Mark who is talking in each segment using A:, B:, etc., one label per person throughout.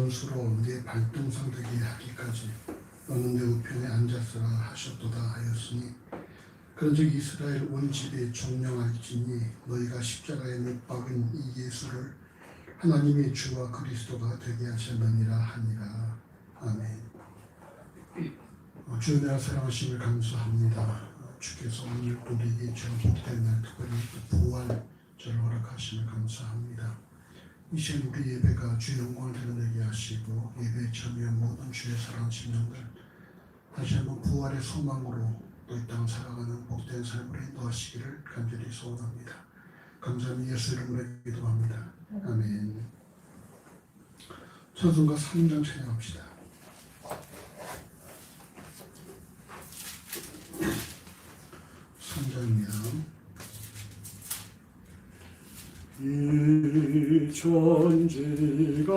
A: 원수로 네 발등상 되게 하기까지 너는 내 우편에 앉았으라 하셨도다 하였으니 그런즉 이스라엘 온 집에 정령할지니 너희가 십자가에 못 박은 이 예수를 하나님의 주와 그리스도가 되게 하셨느니라 하니라. 아멘. 주님의 사랑하심을 감사합니다. 주께서 오늘 우리에게 주는 복된 날 특별히 부활절을 허락하심을 감사합니다. 이 시간 우리 예배가 주의 영광을 드러내게 하시고 예배에 참여한 모든 주의 사랑하는 심령들 다시 한번 부활의 소망으로 또 이 땅을 살아가는 복된 삶으로 인도하시기를 간절히 소원합니다. 감사합니다. 예수 이름으로 기도합니다. 아멘. 찬송가 3장 찬양합시다.
B: 이 천지가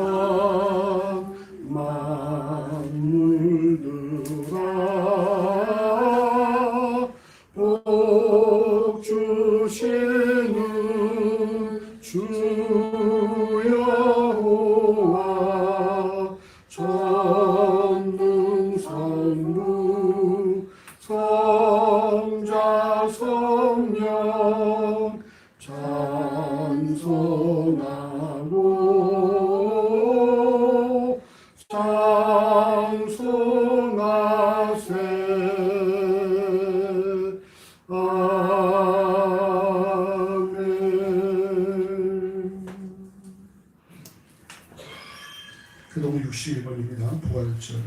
B: 만물들아 복 주시는 주 여호와 전능선무 성자 성령 찬송하고 찬송하세. 아멘.
A: 교동 61번입니다. 부활절.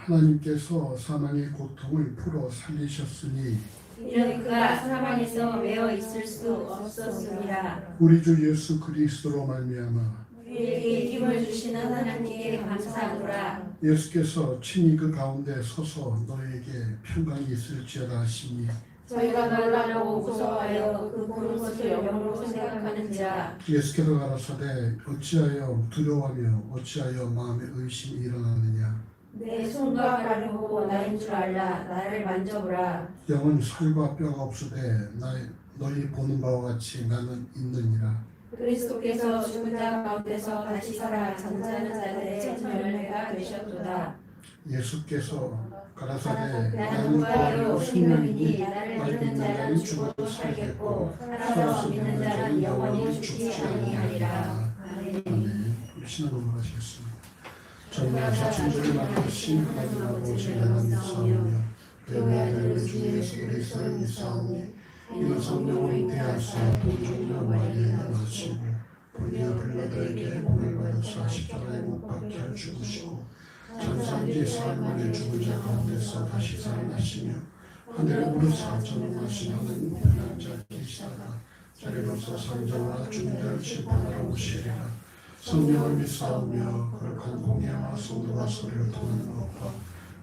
A: 하나님께서 사망의 고통을 풀어 살리셨으니
C: 이는 그가 사망에서 매어 있을 수 없었습니다.
A: 우리 주 예수 그리스도로 말미암아
C: 우리에게 힘을 주시는 하나님께 감사하노라.
A: 예수께서 친히 그 가운데 서서 너에게 평강이 있을지어다 하시니
C: 저희가 놀라고 무서워하여 그 보는 것을 영으로 생각하는지라.
A: 예수께서 가라사대 어찌하여 두려워하며 어찌하여 마음에 의심이 일어나느냐.
C: 내 손과 발을 보고 나인 줄 알라. 나를 만져보라.
A: 영은 살과 뼈가 없으되 너희 보는 바와 같이 나는 있느니라.
C: 그리스도께서 죽은 자 가운데서 다시 살아 잠자는 자들의 첫 열매가 되셨도다.
A: 예수께서 가라사대
C: 나는 부활이요 생명이니 나를 믿는 자는 죽어도 살겠고 살아서 믿는 자는 영원히 죽지 아니하리라.
A: 아멘. 우리 신앙 고백하시겠습니다. 정말서 천주를 만드신 하나님 아버지 나는 믿사오며 그의 아들 주 예수 그리스도를 믿사오니 이는 성령으로 잉태하사 동정녀 마리아에 나시고 본디오 빌라도에게 복을 받으사 십자가에 못 박혀 죽으시고 장사한지 사흘 만에 죽은 자 가운데서 다시 살아나시며 하늘에 오르사 전능하신 하나님 우편한 자 계시다가 자리로서 산자와 죽은 자를 심판하러 오시리라. 성령을 믿사오며 거룩한 공예와 성도와 소리를 통하는 것과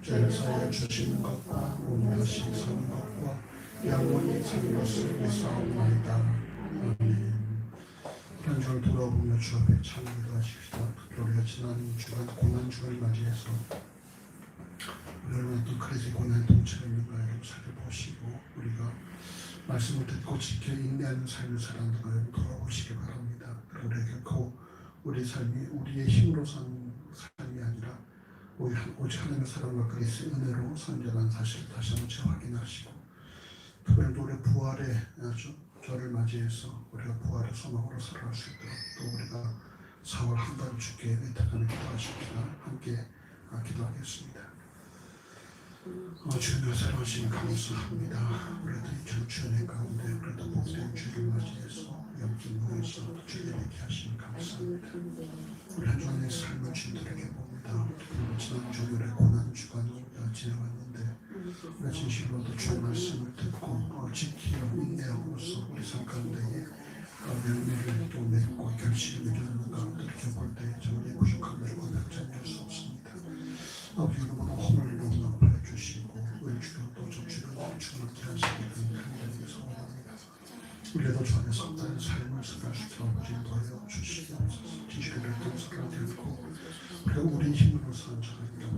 A: 죄를 사하여 주시는 것과 운명하신 사는 것과 영원히 사는 것을 믿사옵나이다. 아멘. 한 주를 돌아보며 주 앞에 찬양을 하십시다. 우리가 지난 주간 고난주를 맞이해서 얼마나 또 그래서 고난에 동참했는가를 살펴보시고 우리가 말씀을 듣고 지켜 인내하는 삶을 살았는가 돌아보시기 바랍니다. 그리고 우리가 결코 우리 삶이 우리의 힘으로 산 삶이 아니라 오직 하나님의 사랑과 그리스도의 은혜로 산자라는 사실을 다시 한번 재확인하시고 특별히 우리 부활의 절을 맞이해서 우리가 부활의 소망으로 살아갈 수 있도록 또 우리가 4월 한 달 주께 의탁하는 기도하십시다. 함께 기도하겠습니다. 주님의 사랑하시니 감사합니다. 우리도 이 주연의 가운데 우리도 복된 주를 맞이해서 영적 모여서 주를 뵙게 하시니 감사합니다. 우리 한 주간의 삶을 주님들에게 봅니다. 지난 주일에 고난 주간을 지내왔는데 우리 진실로도 주의 말씀을 듣고 지키어 인내함으로써 우리 삶 가운데에 열매를 또 맺고 결실을 맺는 가운데 이렇게 볼 때 정말 부족함을 고백하지 않을 수 없습니다. 아버지 이름으로 허물을 용납하여 주시고 우리 주로 또 주를 주님께 하시기를 하나님께 소원합니다. 우리도 주 안에 섰다는 삶을 살아갈 수 있도록 아버지 도와주시옵소서. 진실을 통해서 듣고 우리가 우리 힘으로 사는 자가 아니라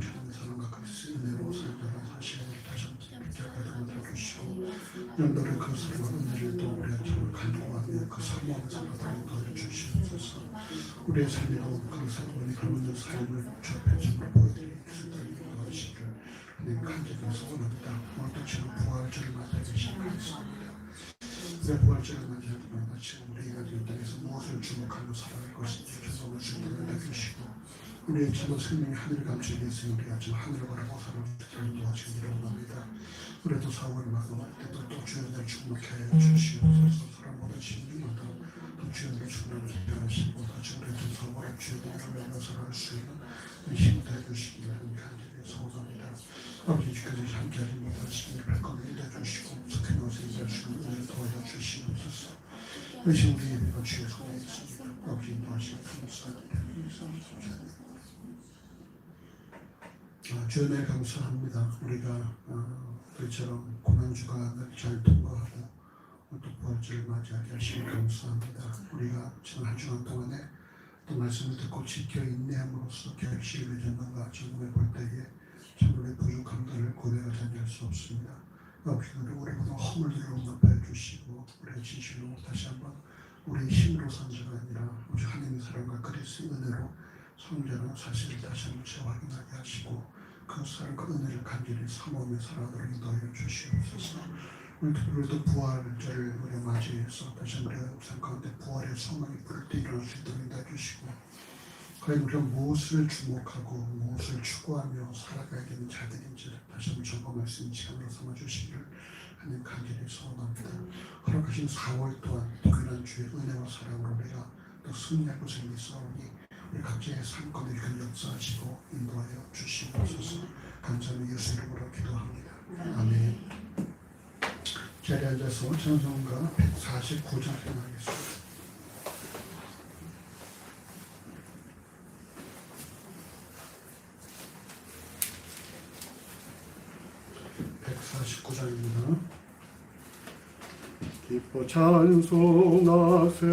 A: 영들의 그 사랑과 은혜를 또 우리가 정말 간구하며 그 사모하면서 받아 주시옵소서. 우리의 삶이 더욱 감사하고 감사하는 삶을 주변에 보여드릴 수 있도록 도와주시기를 하나님 간절히 소원합니다. 오늘도 지금 부활절을 맞아 주시기 감사합니다. 내 부활절을 맞이할 때마다 지금 우리가 이 땅에서 무엇을 주목하며 살아갈 것인지 주님을 주님을 알려주시고 우리의 지금 생명이 하늘을 감추기 위해서 우리가 지금 하늘을 바라보 살아갈 수 있도록 도와주시기를 원합니다. 우리도 4월 마감할 때도 또 주님을 주목해 주시옵소서. 사람보다 진리마다 또 주님을 주님을 하시고 다시 우리도 4월에 주님을 만나서 할 수 있는 힘도 해주시기를 간절히 소원합니다. 아버지 주께서 함께하지 못하시니 발걸음 인도해주시고 특히 것을 인도해주시고 은혜를 도와주시옵소서. 의심 우리 예배가 주의 손에 있습니다. 아버지 인도하시고 감사합니다. 주님에 감사합니다. 우리가 그처럼 고난주가 잘 통과하고 또 부활절을 맞이하게 하시니 감사합니다. 우리가 지난 한 주간 동안에 또 말씀을 듣고 지켜 인내함으로써 결실을 맺는 것 점검해 볼 때에 참으로 부족함들을 고백하지 않을 수 없습니다. 아버지 우리보다 허물들을 용납해 주시고 우리의 진실로 다시 한번 우리의 힘으로 산 자가 아니라 오직 하나님의 사랑과 그리스도의 은혜로 성자는 사실을 다시 한번 재확인하게 하시고 그 사랑과 은혜를 간절히 사모하며 살아가도록 인도하여 주시옵소서. 오늘도 부활절을 우리가 맞이해서 다시 한번 우리가 삶 가운데 부활의 소망이 부를 때 일어날 수 있도록 인도해 주시고 과연 우리가 무엇을 주목하고 무엇을 추구하며 살아가야 되는 자들인지를 다시 한번 점검할 수 있는 시간으로 삼아주시기를 하나님 간절히 소원합니다. 허락하신 4월 동안 특별한 주의 은혜와 사랑으로 우리가 또 승리할 것을 믿사오니 우리 각자의 삶 가운데 그 역사하시고 인도하여 주시옵소서. 감사하며 예수 이름으로 기도합니다. 아멘. 자리에 앉아서 찬송가 149장 생각하겠습니다. 149장입니다.
B: 기뻐 찬송하세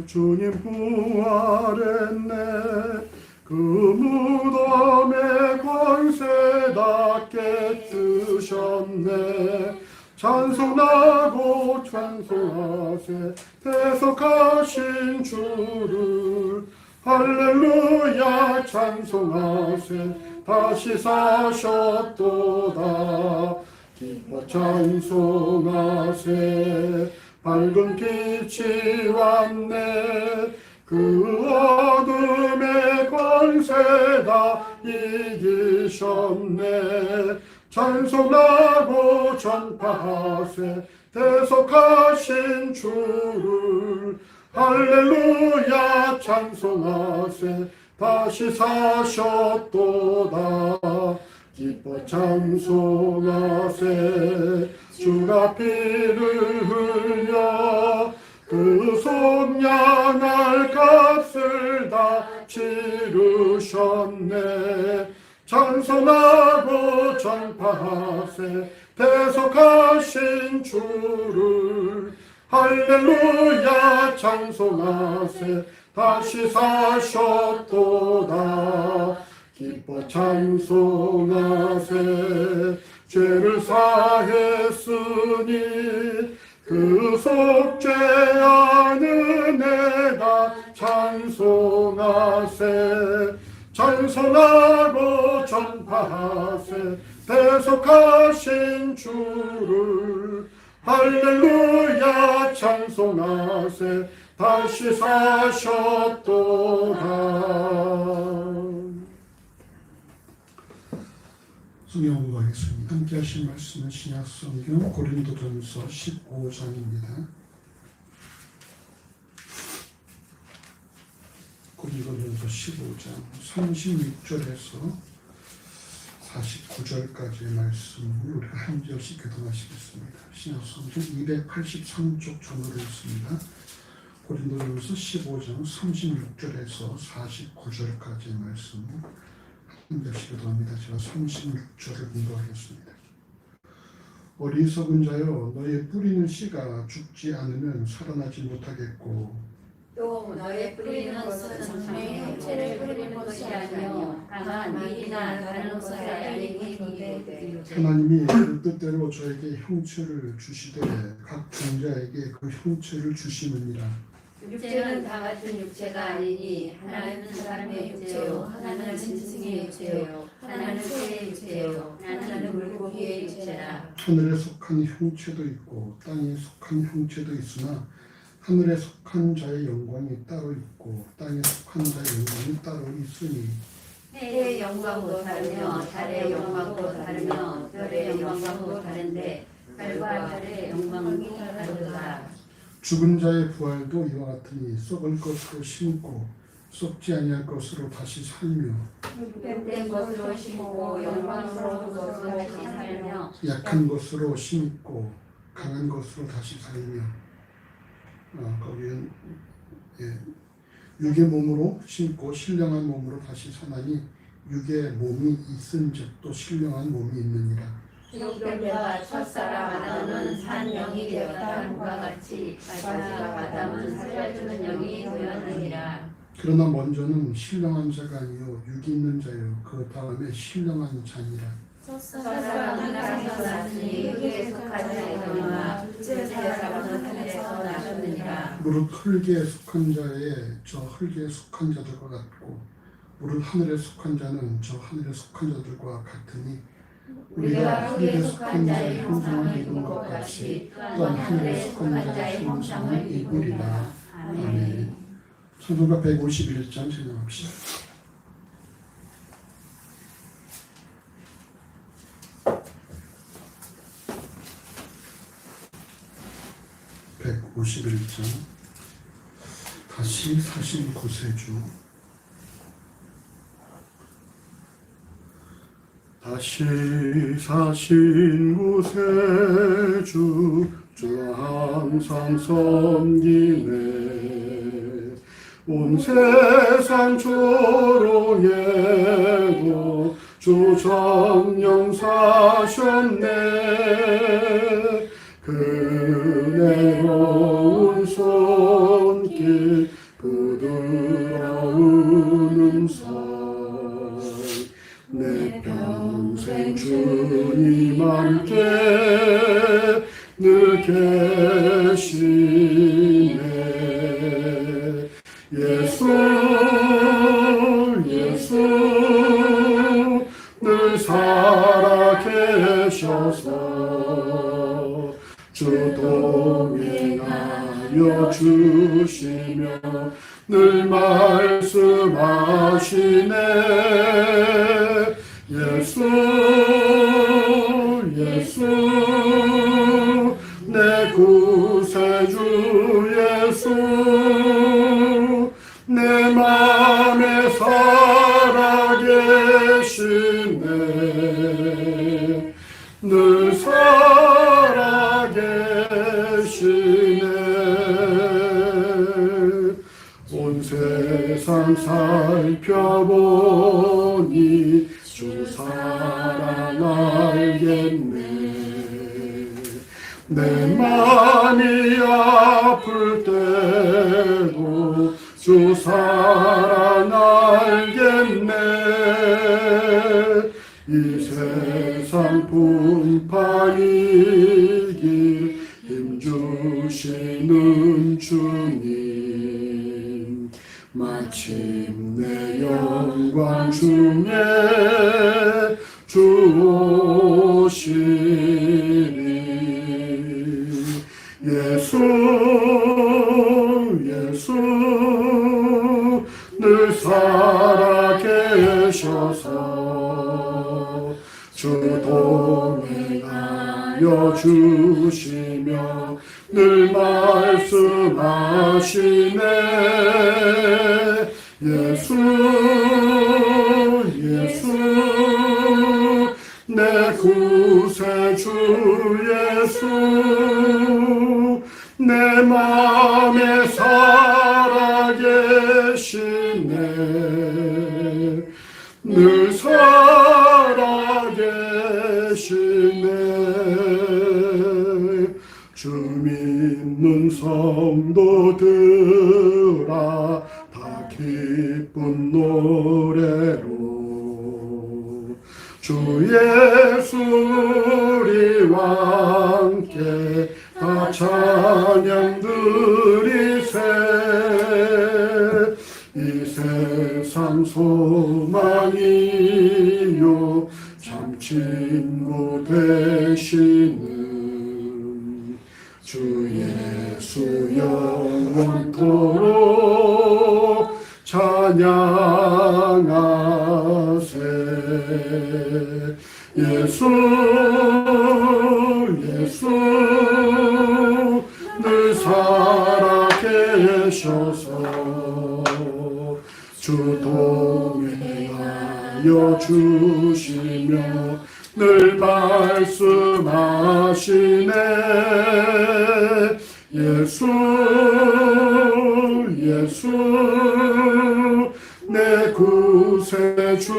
B: 주님 부활했네 그 무덤의 권세답게 뜨셨네 찬송하고 찬송하세 대속하신 주를 할렐루야 찬송하세 다시 사셨도다 기뻐 찬송하세 밝은 빛이 왔네 그 어둠의 권세다 이기셨네 찬송하고 전파하세 대속하신 주를 할렐루야 찬송하세 다시 사셨도다 기뻐 찬송하세 주가 피를 흘려 그 속량할 값을 다 치르셨네 찬송하고 전파하세 대속하신 주를 할렐루야 찬송하세 다시 사셨도다 기뻐 찬송하세 죄를 사했으니 그 속죄하는 은혜다 찬송하세 찬송하고 전파하세 대속하신 주를 할렐루야 찬송하세 다시 사셨도다.
A: 성경 공부하겠습니다. 함께 하신 말씀은 신약 성경 고린도전서 15장입니다. 고린도전서 15장 36절에서 49절까지의 말씀을 우리가 한 절씩 교독하시겠습니다. 신약 성경 283쪽 전후로 있습니다. 고린도전서 15장 36절에서 49절까지의 말씀을 한 절씩 교독합니다. 제가 36절을 공부하겠습니다. 어리석은 자여 너의 뿌리는 씨가 죽지 않으면 살아나지 못하겠고
C: 또 너의 뿌리는 것은 장래의 형체를 뿌리는 것이 아니요 다만 밀이나 다른 것을 알리니 이르되
A: 하나님이 그 뜻대로 저에게 형체를 주시되 각 종자에게 그 형체를 주시느니라.
C: 육체는 다 같은 육체가 아니니 하나는 사람의 육체요 하나는 짐승의 육체요 하나는 새의 육체요 하나는 물고기의 육체라.
A: 하늘에 속한 형체도 있고 땅에 속한 형체도 있으나 하늘에 속한 자의 영광이 따로 있고 땅에 속한 자의 영광이 따로 있으니
C: 해의 영광도 다르며 달의 영광도 다르며 별의 영광도 다른데 달과 달의 영광이 다르다.
A: 죽은 자의 부활도 이와 같으니 썩을 것으로 심고 썩지 아니할 것으로 다시 살며
C: 된 것으로 심고 영광스러운 것으로 다시 살며
A: 약한 것으로 심고 강한 것으로 다시 살며 거기는 육의 몸으로 심고 신령한 몸으로 다시 사나니 육의 몸이 있은즉 또 신령한 몸이 있느니라.
C: 족들과 첫사람 아담은 산 영이 되었다 함과 같이 마지막 아담은 살려주는 영이 되었느니라.
A: 그러나 먼저는 신령한 자가 아니요 육이 있는 자요 그 다음에 신령한 자니라.
C: 첫사람은 땅에서 났으니 흙에 속한 자이거니와 둘째 사람은 하늘에서 나셨느니라.
A: 무릇 흙에 속한 자의 저 흙에 속한 자들과 같고 무릇 하늘에 속한 자는 저 하늘에 속한 자들과 같으니 우리가 흙에 속한 자의 형상을 입은 것 같이 또한 하늘에 속한 자의 형상을 입으리라. 아멘. 찬송가 151장 찬양합시다. 다시 49세주
B: 다시 49세주 주 항상 섬기네 온 세상 조롱해도 주 정령 사셨네 그네로운 손길 부드러운 음성 내 평생 주님 함께 늘 계시네 예수 늘 살아계셔서 주 동행하여 주시며 늘 말씀하시네 예수 내 구세주 예수 내 맘에 살아계시네 늘 살아계시네 온 세상 살펴보니 주 사랑 알겠네 내 맘이 아플 때도 주 사랑 알겠네 이 세상 분파 이길 힘주시는 주님 마침내 영광 중에 주 오시리 예수 늘 살아계셔서 주 동행하여 주시며 늘 말씀하시네 예수 내 구세주 예수 내 맘에 살아계시네 늘 살아계시네 주 믿는 성도들아 기쁜 노래로 주 예수 우리와 함께 다 찬양 드리세. 이 세상 소망이요 참 친구 되시는 주 예수 영원토록 찬양하세. 예수 늘 살아계셔서 주 동행하여 주시며 늘 말씀하시네. 예수 내 구세주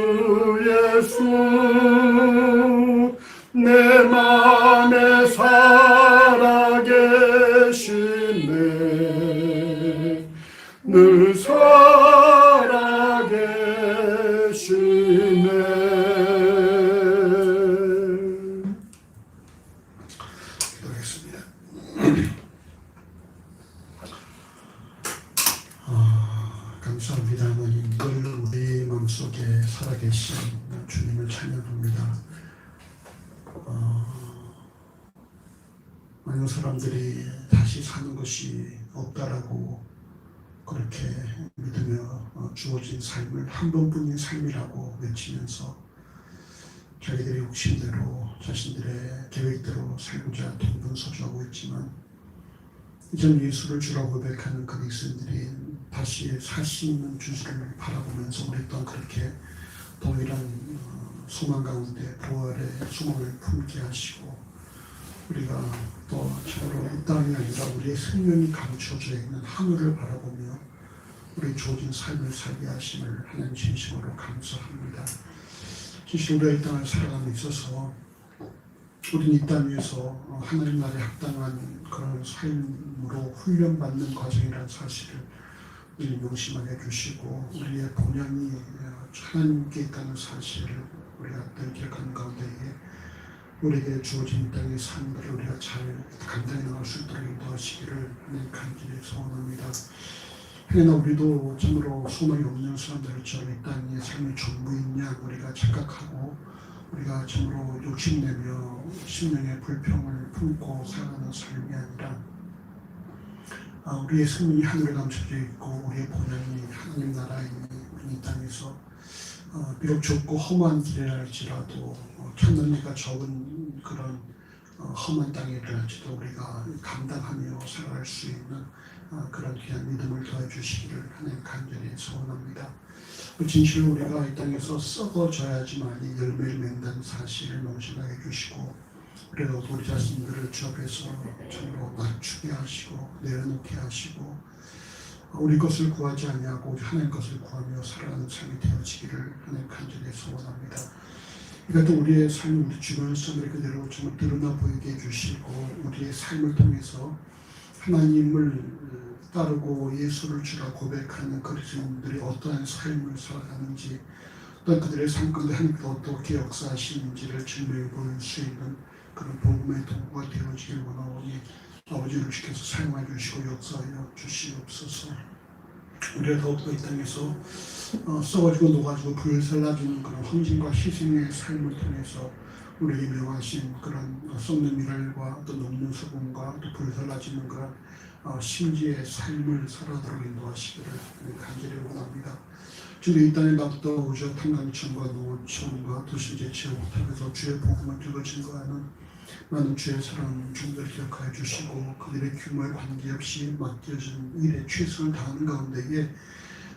B: 예수 내 맘에 살아계시네. 늘 살아계시네.
A: 기도하겠습니다. 감사합니다. 하나님, 늘 우리 마음속에 살아계신 주님을 찬양합니다. 많은 사람들이 다시 사는 것이 없다라고 그렇게 믿으며 주어진 삶을 한 번뿐인 삶이라고 외치면서 자기들의 욕심대로 자신들의 계획대로 살고자 동분서주하고 있지만, 이전 예수를 주라고 고백하는 그리스도인들이 다시 살 수 있는 주를 바라보면서 우리 또한 그렇게 동일한 소망 가운데 부활의 소망을 품게 하시고, 우리가 또 참으로 이 땅이 아니라 우리의 생명이 감춰져 있는 하늘을 바라보며 우리 주어진 삶을 살게 하심을 하나님 진심으로 감사합니다. 진실 우리가 이 땅을 살아감에 있어서 우리는 이 땅 위에서 하나님 나라에 합당한 그런 삶으로 훈련받는 과정이라는 사실을 우리 명심하게 해주시고, 우리의 본향이 하나님께 있다는 사실을 우리가 늘 기억하는 가운데에 우리에게 주어진 이 땅의 삶들을 우리가 잘 감당해 나갈 수 있도록 인도하시기를 하나님 간절히 소원합니다. 그러나 우리도 참으로 소망이 없는 사람들처럼 이 땅의 삶이 전부인 양 우리가 착각하고, 우리가 참으로 욕심내며 심령의 불평을 품고 살아가는 삶이 아니라 우리의 생명이 하늘에 감춰져 있고 우리의 본향이 하나님 나라에 있는 이 땅에서 비록 좁고 험한 길이라 할지라도 찾는 이가 적은 그런 험한 땅이라 할지도 우리가 감당하며 살아갈 수 있는 그런 귀한 믿음을 더해주시기를 하나님 간절히 소원합니다. 진실로 우리가 이 땅에서 썩어져야지만 열매를 맺는다는 사실을 명심하게 해주시고, 그래도 우리 자신들을 주 앞에서 참으로 낮추게 하시고 내려놓게 하시고 우리 것을 구하지 아니하고 하나님 것을 구하며 살아가는 삶이 되어지기를 하나님 간절히 소원합니다. 그래도 우리의 삶, 우리 주변 사람들이 그대로 정말 드러나 보이게 해주시고, 우리의 삶을 통해서 하나님을 따르고 예수를 주라 고백하는 그리스도인들이 어떠한 삶을 살아가는지, 또한 그들의 삶 가운데 하나님께서 어떻게 역사하시는지를 증명해 보일 수 있는 그런 복음의 도구가 되어지길 원하오니 아버지를 주께서 사용해 주시고 역사하여 주시옵소서. 우리가 더욱더 이 땅에서 썩어지고 녹아지고 불살라지는 그런 헌신과 희생의 삶을 통해서 우리에게 명하신 그런 썩는 미랄과 또 녹는 소금과 또 불살라지는 그런 심지의 삶을 살아도록 인도하시기를 간절히 원합니다. 주님, 이 땅에 납도 우주와 탄광천과 농어촌과 도시제 지역부터 주의 복음을 들고 증거하는 많은 주의 사랑 종들을 기억하여 주시고, 그들의 규모에 관계없이 맡겨진 일에 최선을 다하는 가운데에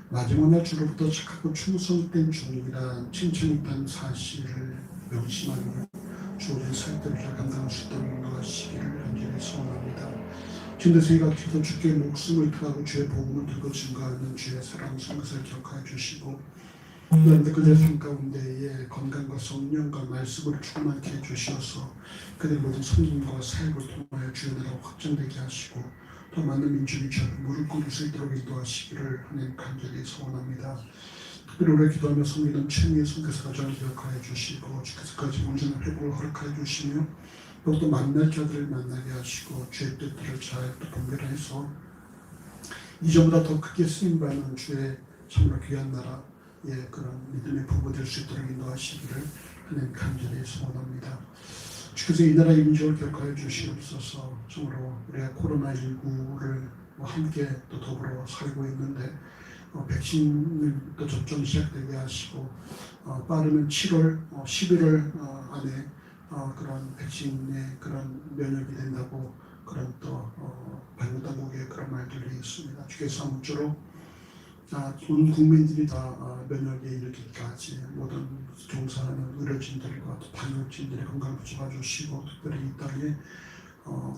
A: 마지막 날 주로부터 착하고 충성된 종이란 칭찬이 있다는 사실을 명심하며 주어진 사역들을 잘 감당할 수 있도록 인도하시기를 간절히 소원합니다. 진대생이가 기도 주께 목숨을 다하고 주의 복음을 들고 증거하는 주의 사랑 성것을 기억하여 주시고, 그런데 그들의 삶 가운데에 건강과 성령과 말씀을 충만케 해주셔서 그들의 모든 성김과 사역을 통하여 주의 나라가 확장되게 하시고, 더 많은 민족이 저 무릎 꿇을 수 있도록 인도하시기를 하나님 간절히 소원합니다. 특별히 오래 기도하며 섬기는 최미애 선교사가 저를 기억하여 주시고 주께서까지 온전한 회복을 허락하여 주시며 더욱더 만날 자들을 만나게 하시고 주의 뜻들을 잘 분별해서 이전보다 더 크게 쓰임받는 주의 참으로 귀한 나라의 그런 믿음의 부부 될 수 있도록 인도하시기를 하나님 간절히 소원합니다. 주께서 이 나라의 민족을 기억하여 주시옵소서. 참으로 우리가 코로나19를 함께 또 더불어 살고 있는데 백신을 또 접종이 시작되게 하시고 빠르면 7월, 11월 안에 그런 백신의 그런 면역이 된다고 그런 또 방역당국의 그런 말들이 있습니다. 주께서 아무쪼록 온 국민들이 다 면역에 이르기까지 모든 종사하는 의료진들과 또 방역진들의 건강을 붙잡아주시고 특별히 이 땅에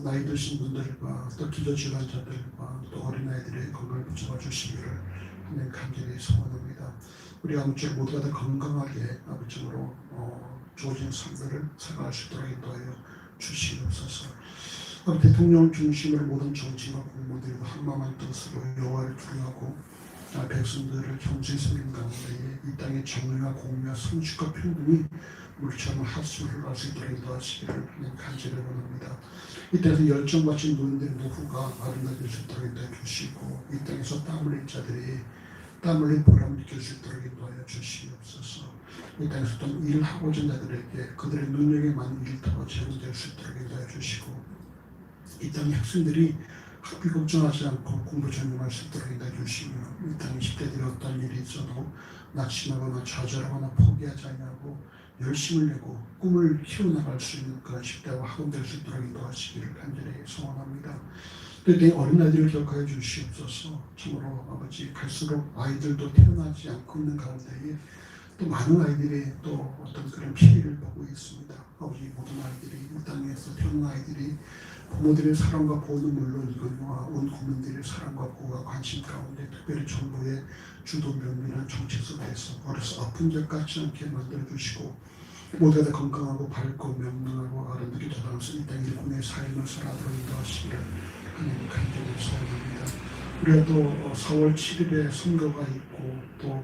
A: 나이 드신 분들과 또 기저질환자들과 또 어린아이들의 건강을 붙잡아주시기를 하나님 간절히 소원합니다. 우리 아무쪼록 모두가 다 건강하게 아버지로 주어진 삶들을 살아갈 수 있도록 인도하여 주시옵소서. 대통령 중심으로 모든 정치와 공무원들과 한마음 한뜻으로 여호와를 두려워하고 백성들을 경주에 섬기는 가운데 이 땅의 정의와 공의와 성취과 평등이 물처럼 하수를 할 수 있도록 인도하시기를 하나님 간절히 원합니다. 이 땅에서 열정받친 노인들의 노후가 아름다워질 수 있도록 인도해 주시고 이 땅에서 땀 흘린 자들이 땀 흘린 보람을 느낄 수 있도록 인도하여 주시옵소서. 이 땅에서 또 일하고자 하는 자들에게 그들의 능력에 맞는 일터가 제공될 수 있도록 인도해 주시고 이 땅의 학생들이 학비 걱정하지 않고 공부 전념할 수 있도록 인도해 주시며 이 땅의 10대들이 어떤 일이 있어도 낙심하거나 좌절하거나 포기하지 않냐고 열심을 내고 꿈을 키워나갈 수 있는 그런 10대와 학원 될 수 있도록 인도하시기를 간절히 소원합니다. 또 이 어린아이들을 기억하여 주시옵소서. 참으로 아버지 갈수록 아이들도 태어나지 않고 있는 가운데에 또 많은 아이들이 또 어떤 그런 피해를 보고 있습니다. 아버지 모든 아이들이 이 땅에서 태어난 아이들이 부모들의 사랑과 보호는 물론이거니와 온 국민들의 사랑과 보호와 관심 가운데 특별히 정부의 주도 면밀한 정책 속에서 어려서 아픈 자 같지 않게 만들어주시고 모두가 다 건강하고 밝고 명랑하고 아름답게 자라나서 이 땅 일꾼의 삶을 살아도록 인도하시기를 하나님 간절히 소원합니다. 우리가 또 4월 7일에 선거가 있고 또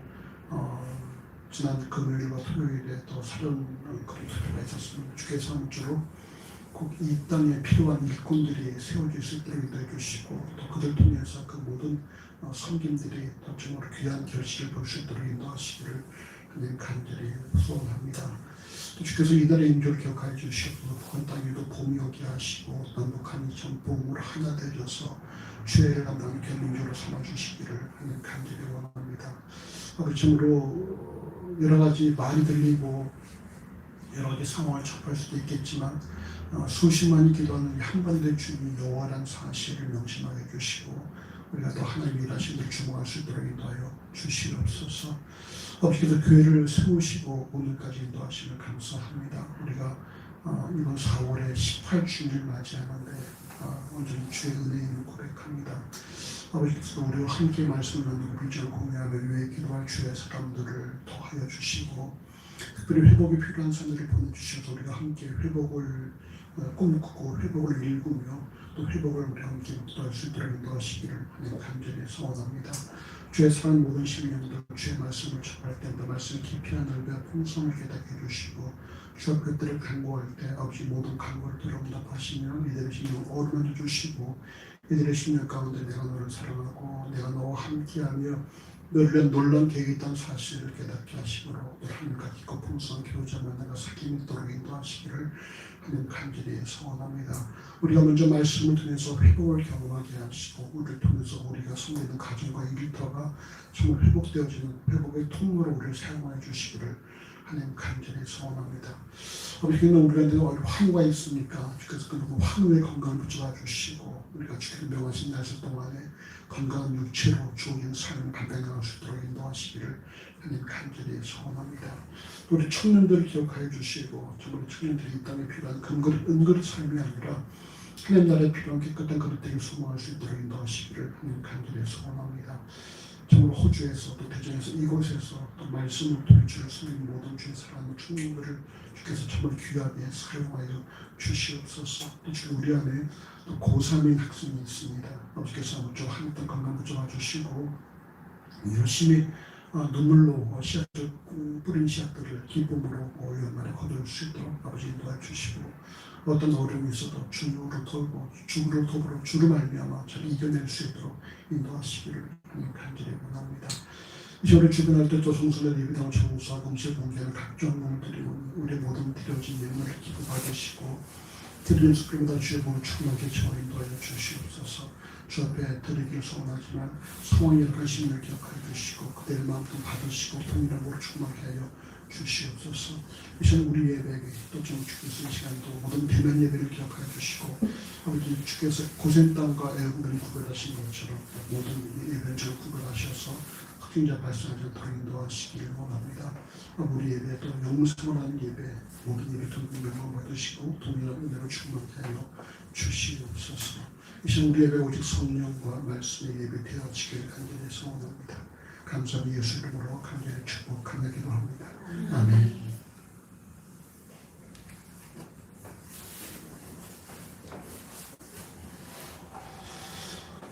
A: 지난 금요일과 토요일에 또 사전 그런 투표가 있었습니다. 주께서 아무쪼록 꼭 이 땅에 필요한 일꾼들이 세워질 수 있도록 인도해 주시고 또 그들 통해서 그 모든 섬김들이 또 정말 귀한 결실을 볼 수 있도록 인도하시기를 하나님 간절히 소원합니다. 또 주께서 이달의 인조를 기억하여 주시고 북한 땅에도 봄이 오게 하시고 남북한이 전 봄으로 하나 되어서 주의를 감당하는 민족으로 삼아주시기를 하나님 간절히 원합니다. 아버지로 여러 가지 말이 들리고 여러 가지 상황을 접할 수도 있겠지만 수십만이 기도하는 한반도의 주님이 여호와라는 사실을 명심하게 해주시고 우리가 또 하나님의 일하심을 주목할 수 있도록 인도하여 주시옵소서. 아버지께서 교회를 세우시고 오늘까지 인도하심을 감사합니다. 우리가 이번 4월에 18주년을 맞이하는데 온전히 주의 은혜임을 고백합니다. 아버지께서 우리와 함께 말씀을 나누고 비전을 공유하며 위에 기도할 주의 사람들을 더하여 주시고 특별히 회복이 필요한 사람들을 보내주셔서 우리가 함께 회복을 꿈꾸고 회복을 일구며 또 회복을 우리 함께 묵도할 수 있도록 인도하시기를 하나님 간절히 소원합니다. 주의 사랑 모든 심령들 주의 말씀을 접할 때마다 말씀을 깊이 하늘과 풍성을 깨닫게 해주시고 주 앞 그들을 간구할 때 아버지 모든 간구를 들어응답하시며 이들의 심령을 어루만져 주시고 이들의 심령 가운데 내가 너를 사랑하고 내가 너와 함께하며 너를 위한 놀라운 계획이 있다는 사실을 깨닫게 하시므로 하나님과 깊고 풍성한 교제만 내가 사귐이 있도록 인도하시기를 하나님 간절히 소원합니다. 우리가 먼저 말씀을 통해서 회복을 경험하게 하시고 우리를 통해서 우리가 섬기는 가정과 일터가 정말 회복되어지는 회복의 통로로 우리를 사용하여 주시기를 하나님 간절히 소원합니다. 우리가 우리가 환우가 있으니까 주께서 그 환우의 건강을 붙잡아 주시고 우리가 주께서 명하신 날들 동안에 건강한 육체로 주어진 삶을 감당할 수 있도록 인도하시기를 하나님 간절히 소원합니다. 우리 청년들을 기억하여 주시고 정말 청년들이 이 땅에 필요한 은그릇 삶이 아니라 하나님 나라에 필요한 깨끗한 그릇들을 소모할 수 있도록 인도하시기를 하나님 간절히 소원합니다. 정말 호주에서 또 대전에서 이곳에서 또 말씀을 통해 주를 섬기는 모든 주의 사랑하는 청년들을 주께서 정말 귀하게 사용하여 주시옵소서. 지금 우리 안에 또 고3인 학생이 있습니다. 아버지께서 아무쪼 한번 건강 붙잡아 주시고 열심히 눈물로 씨앗을 뿌린 씨앗들을 기쁨으로 연말에 거둘 수 있도록 아버지 인도해 주시고 어떤 어려움이 있어도 주를 돕으로 주를 말미암아 잘 이겨낼 수 있도록 인도하시기를 간절히 원합니다. 이제 우리 주변할 때 조성선의 예배당 청소와 공시 공개하는 각종 몸들이 우리 모든 드려진 예물을 기도 받으시고 드리는 수금보다 주의 몸을 충만하게 채워 인도하여 주시옵소서. 주 앞에 드리기를 소원하지만 상황에 관심을 기억하여 주시고 그대의 마음도 받으시고 통일함으로 충만하게 하여 주시옵소서. 이제 우리 예배에 또 좀 주께서 이 시간도 모든 대면 예배를 기억하여 주시고 아버지 주께서 고생 땅과 애굽을 구별하신 것처럼 모든 예배를 잘 구별하셔서 확진자 발생하지 않도록 인도하시기를 원합니다. 우리 예배 또 영생하는 예배 모든 예배 통해 명망 받으시고 동일한 은혜로 충만하게 하여 주시옵소서. 이제 우리 예배 오직 성령과 말씀의 예배 되어지기를 간절히 소원합니다. 감사하며 예수 이름으로 간절히 축복하며 기도합니다. 아멘.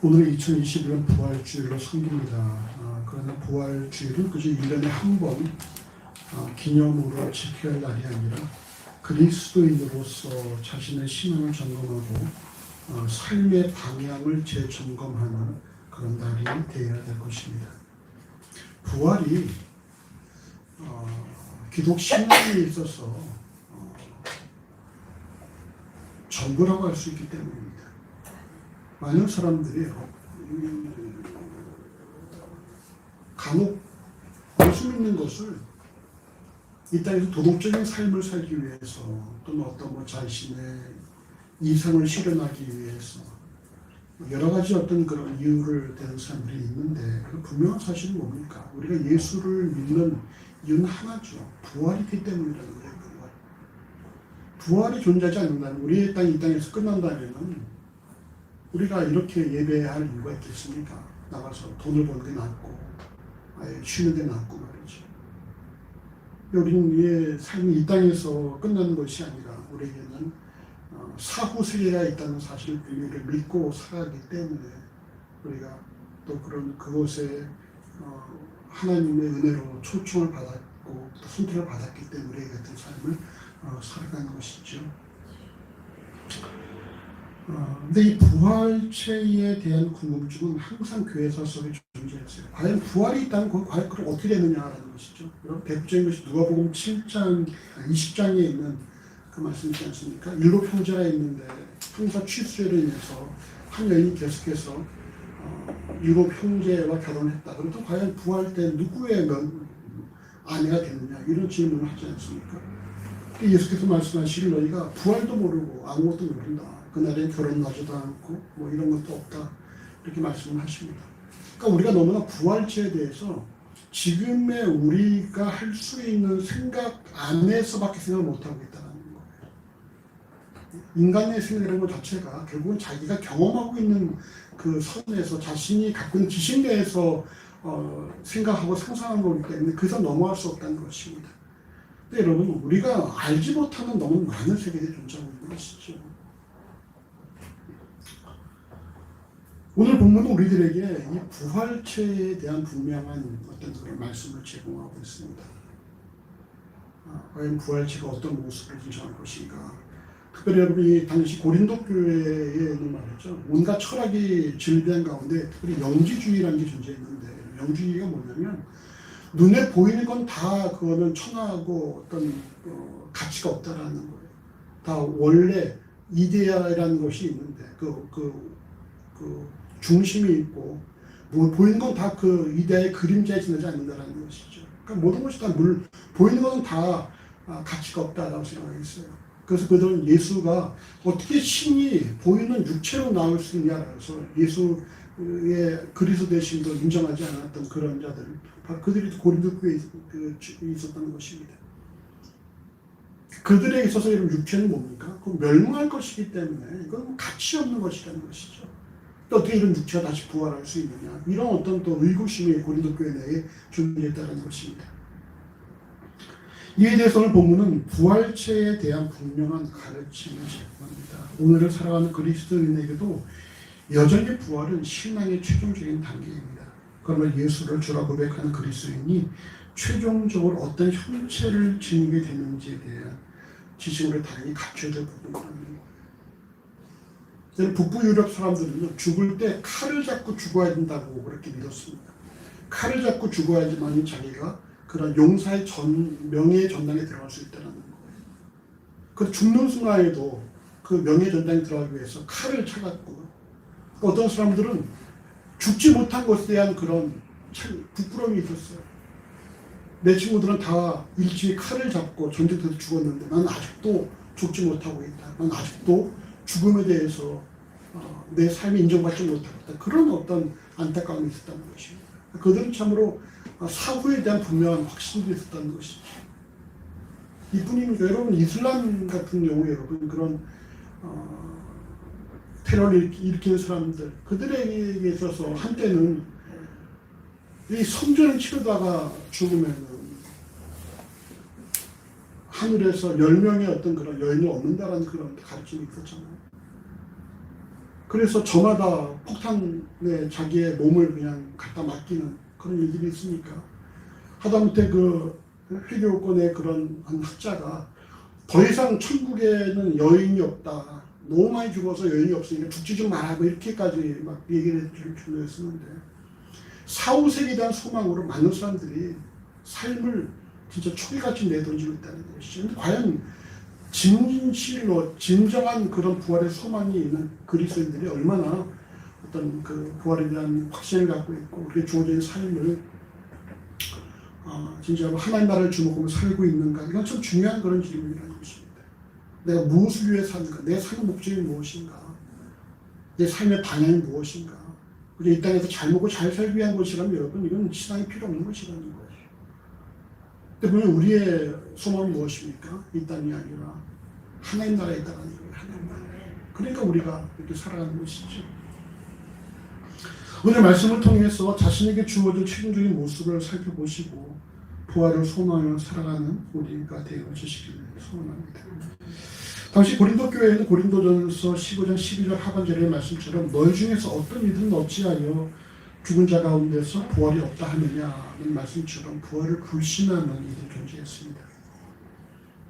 A: 오늘은 2021년 부활주일로 섬깁니다. 그러나 부활주일은 그저 1년에 한 번 기념으로 지켜야 할 날이 아니라 그리스도인으로서 자신의 신앙을 점검하고 삶의 방향을 재점검하는 그런 날이 되어야 될 것입니다. 부활이 기독 신앙에 있어서 전부라고 할 수 있기 때문입니다. 많은 사람들이 간혹 예수 믿는 것을 이 땅에서 도덕적인 삶을 살기 위해서 또는 어떤 자신의 이상을 실현하기 위해서 여러 가지 어떤 그런 이유를 대는 사람들이 있는데 그 분명한 사실은 뭡니까? 우리가 예수를 믿는 이유는 하나죠. 부활이 있기 때문이라는 거예요. 부활이 존재하지 않는다면 우리의 이 땅에서 끝난다면 우리가 이렇게 예배할 이유가 있겠습니까? 나가서 돈을 버는 게 낫고 아예 쉬는 게 낫고 말이죠. 우리의 삶이 이 땅에서 끝나는 것이 아니라 우리에게는 사후 세계가 있다는 사실을 믿고 살아가기 때문에 우리가 또 그곳에 하나님의 은혜로 초청을 받았고 또 선택을 받았기 때문에 우리 같은 삶을 살아가는 것이죠. 근데 이 부활체에 대한 궁금증은 항상 교회사 속에 존재했어요. 과연 부활이 있다면 과연 그럼 어떻게 되느냐라는 것이죠. 여러분 대표적인 것이 누가복음 7장, 20장에 있는 그 말씀이지 않습니까? 7 형제가 있는데 형사 취수로 인해서 한 여인이 계속해서 7 형제와 결혼했다. 그렇다면 과연 부활 때 누구의 아내가 되느냐 이런 질문을 하지 않습니까? 예수께서 말씀하시길 너희가 부활도 모르고 아무것도 모른다. 그날에 결혼하지도 않고 뭐 이런 것도 없다. 이렇게 말씀을 하십니다. 그러니까 우리가 너무나 부활체에 대해서 지금의 우리가 할 수 있는 생각 안에서밖에 생각을 못하고 있다는 거예요. 인간의 생각이라는 것 자체가 결국은 자기가 경험하고 있는 그 선에서 자신이 갖고 있는 지식 내에서 생각하고 상상하는 거기 때문에 그래서 넘어갈 수 없다는 것입니다. 근데 여러분 우리가 알지 못하는 너무 많은 세계들이 존재하고 있는 것이죠. 오늘 본문은 우리들에게 이 부활체에 대한 분명한 어떤 그런 말씀을 제공하고 있습니다. 과연 부활체가 어떤 모습을 인정할 것인가? 특별히 여러분이 당시 고린도 교회에는 말이죠. 온갖 철학이 질비한 가운데 특별히 영지주의라는 게 존재했는데 영지주의가 뭐냐면 눈에 보이는 건 다 그거는 천하고 어떤 가치가 없다라는 거예요. 다 원래 이데아라는 것이 있는데 그 중심이 있고 뭐 보이는 건 다 그 이데아의 그림자에 지나지 않는다라는 것이죠. 그러니까 모든 것이 다 보이는 것은 다 가치가 없다라고 생각했어요. 그래서 그들은 예수가 어떻게 신이 보이는 육체로 나올 수 있냐라서 예수의 그리스도 되심도 인정하지 않았던 그런 자들, 그들이 고린도 교회에 있었다는 것입니다. 그들에게 있어서 이런 육체는 뭡니까? 그 멸망할 것이기 때문에 이건 가치 없는 것이라는 것이죠. 또 어떻게 이런 육체가 다시 부활할 수 있느냐, 이런 어떤 또 의구심이 고린도 교회 내에 존재했다는 것입니다. 이에 대해서 오늘 본문은 부활체에 대한 분명한 가르침을 제공합니다. 오늘을 살아가는 그리스도인에게도 여전히 부활은 신앙의 최종적인 단계입니다. 그러나 예수를 주라 고백하는 그리스도인이 최종적으로 어떤 형체를 지니게 되는지에 대한 지식을 당연히 갖춰야 될 부분이라는 거예요. 북부 유럽 사람들은 죽을 때 칼을 잡고 죽어야 된다고 그렇게 믿었습니다. 칼을 잡고 죽어야지만 자기가 그런 용사의 명예의 전당에 들어갈 수 있다는 거예요. 그 죽는 순간에도 그 명예의 전당에 들어가기 위해서 칼을 찾았고, 어떤 사람들은 죽지 못한 것에 대한 그런 참 부끄러움이 있었어요. 내 친구들은 다 일찍 칼을 잡고 전쟁터에서 죽었는데 난 아직도 죽지 못하고 있다. 난 아직도 죽음에 대해서 내 삶이 인정받지 못하고 있다. 그런 어떤 안타까움이 있었다는 것입니다. 그들은 참으로 사후에 대한 분명한 확신도 있었다는 것이죠. 이뿐입니다. 여러분, 이슬람 같은 경우에 여러분 그런 테러를 일으키는 사람들, 그들에게 있어서 한때는 이 성전을 치르다가 죽으면 하늘에서 10명의 어떤 그런 여인을 얻는다라는 그런 가르침이 있었잖아요. 그래서 저마다 폭탄에 자기의 몸을 그냥 갖다 맡기는 그런 일들이 있으니까 하다못해 그 회교권의 그런 한 학자가 더 이상 천국에는 여인이 없다. 너무 많이 죽어서 여인이 없으니까 죽지 좀 말라고 이렇게까지 막 얘기를 해줄 정도였었는데 4, 5세기에 대한 소망으로 많은 사람들이 삶을 진짜 초기같이 내던지고 있다는 것이죠. 근데 과연 진실로 진정한 그런 부활의 소망이 있는 그리스도인들이 얼마나 어떤 그 부활에 대한 확신을 갖고 있고 우리의 주어진 삶을 진짜로 하나님 나라를 주목하고 살고 있는가, 이건 참 중요한 그런 질문이라는 것입니다. 내가 무엇을 위해 사는가, 내 삶의 목적이 무엇인가, 내 삶의 방향이 무엇인가, 우리 이 땅에서 잘 먹고 잘 살기 위한 것이라면 여러분 이건 신앙이 필요 없는 것이라는 거예요. 근데 그러면 우리의 소망은 무엇입니까? 이 땅이 아니라 하나님 나라에 있다는 거예요. 하나님 나라. 그러니까 우리가 이렇게 살아가는 것이죠. 오늘 말씀을 통해서 자신에게 주어진 최종적인 모습을 살펴보시고 부활을 소망하며 살아가는 우리가 되어주시기를 소원합니다. 당시 고린도 교회는 고린도전서 15장 12절 하반절의 말씀처럼 너희 중에서 어떤 이들은 어찌하여 죽은 자 가운데서 부활이 없다 하느냐는 말씀처럼 부활을 불신하는 이들이 존재했습니다.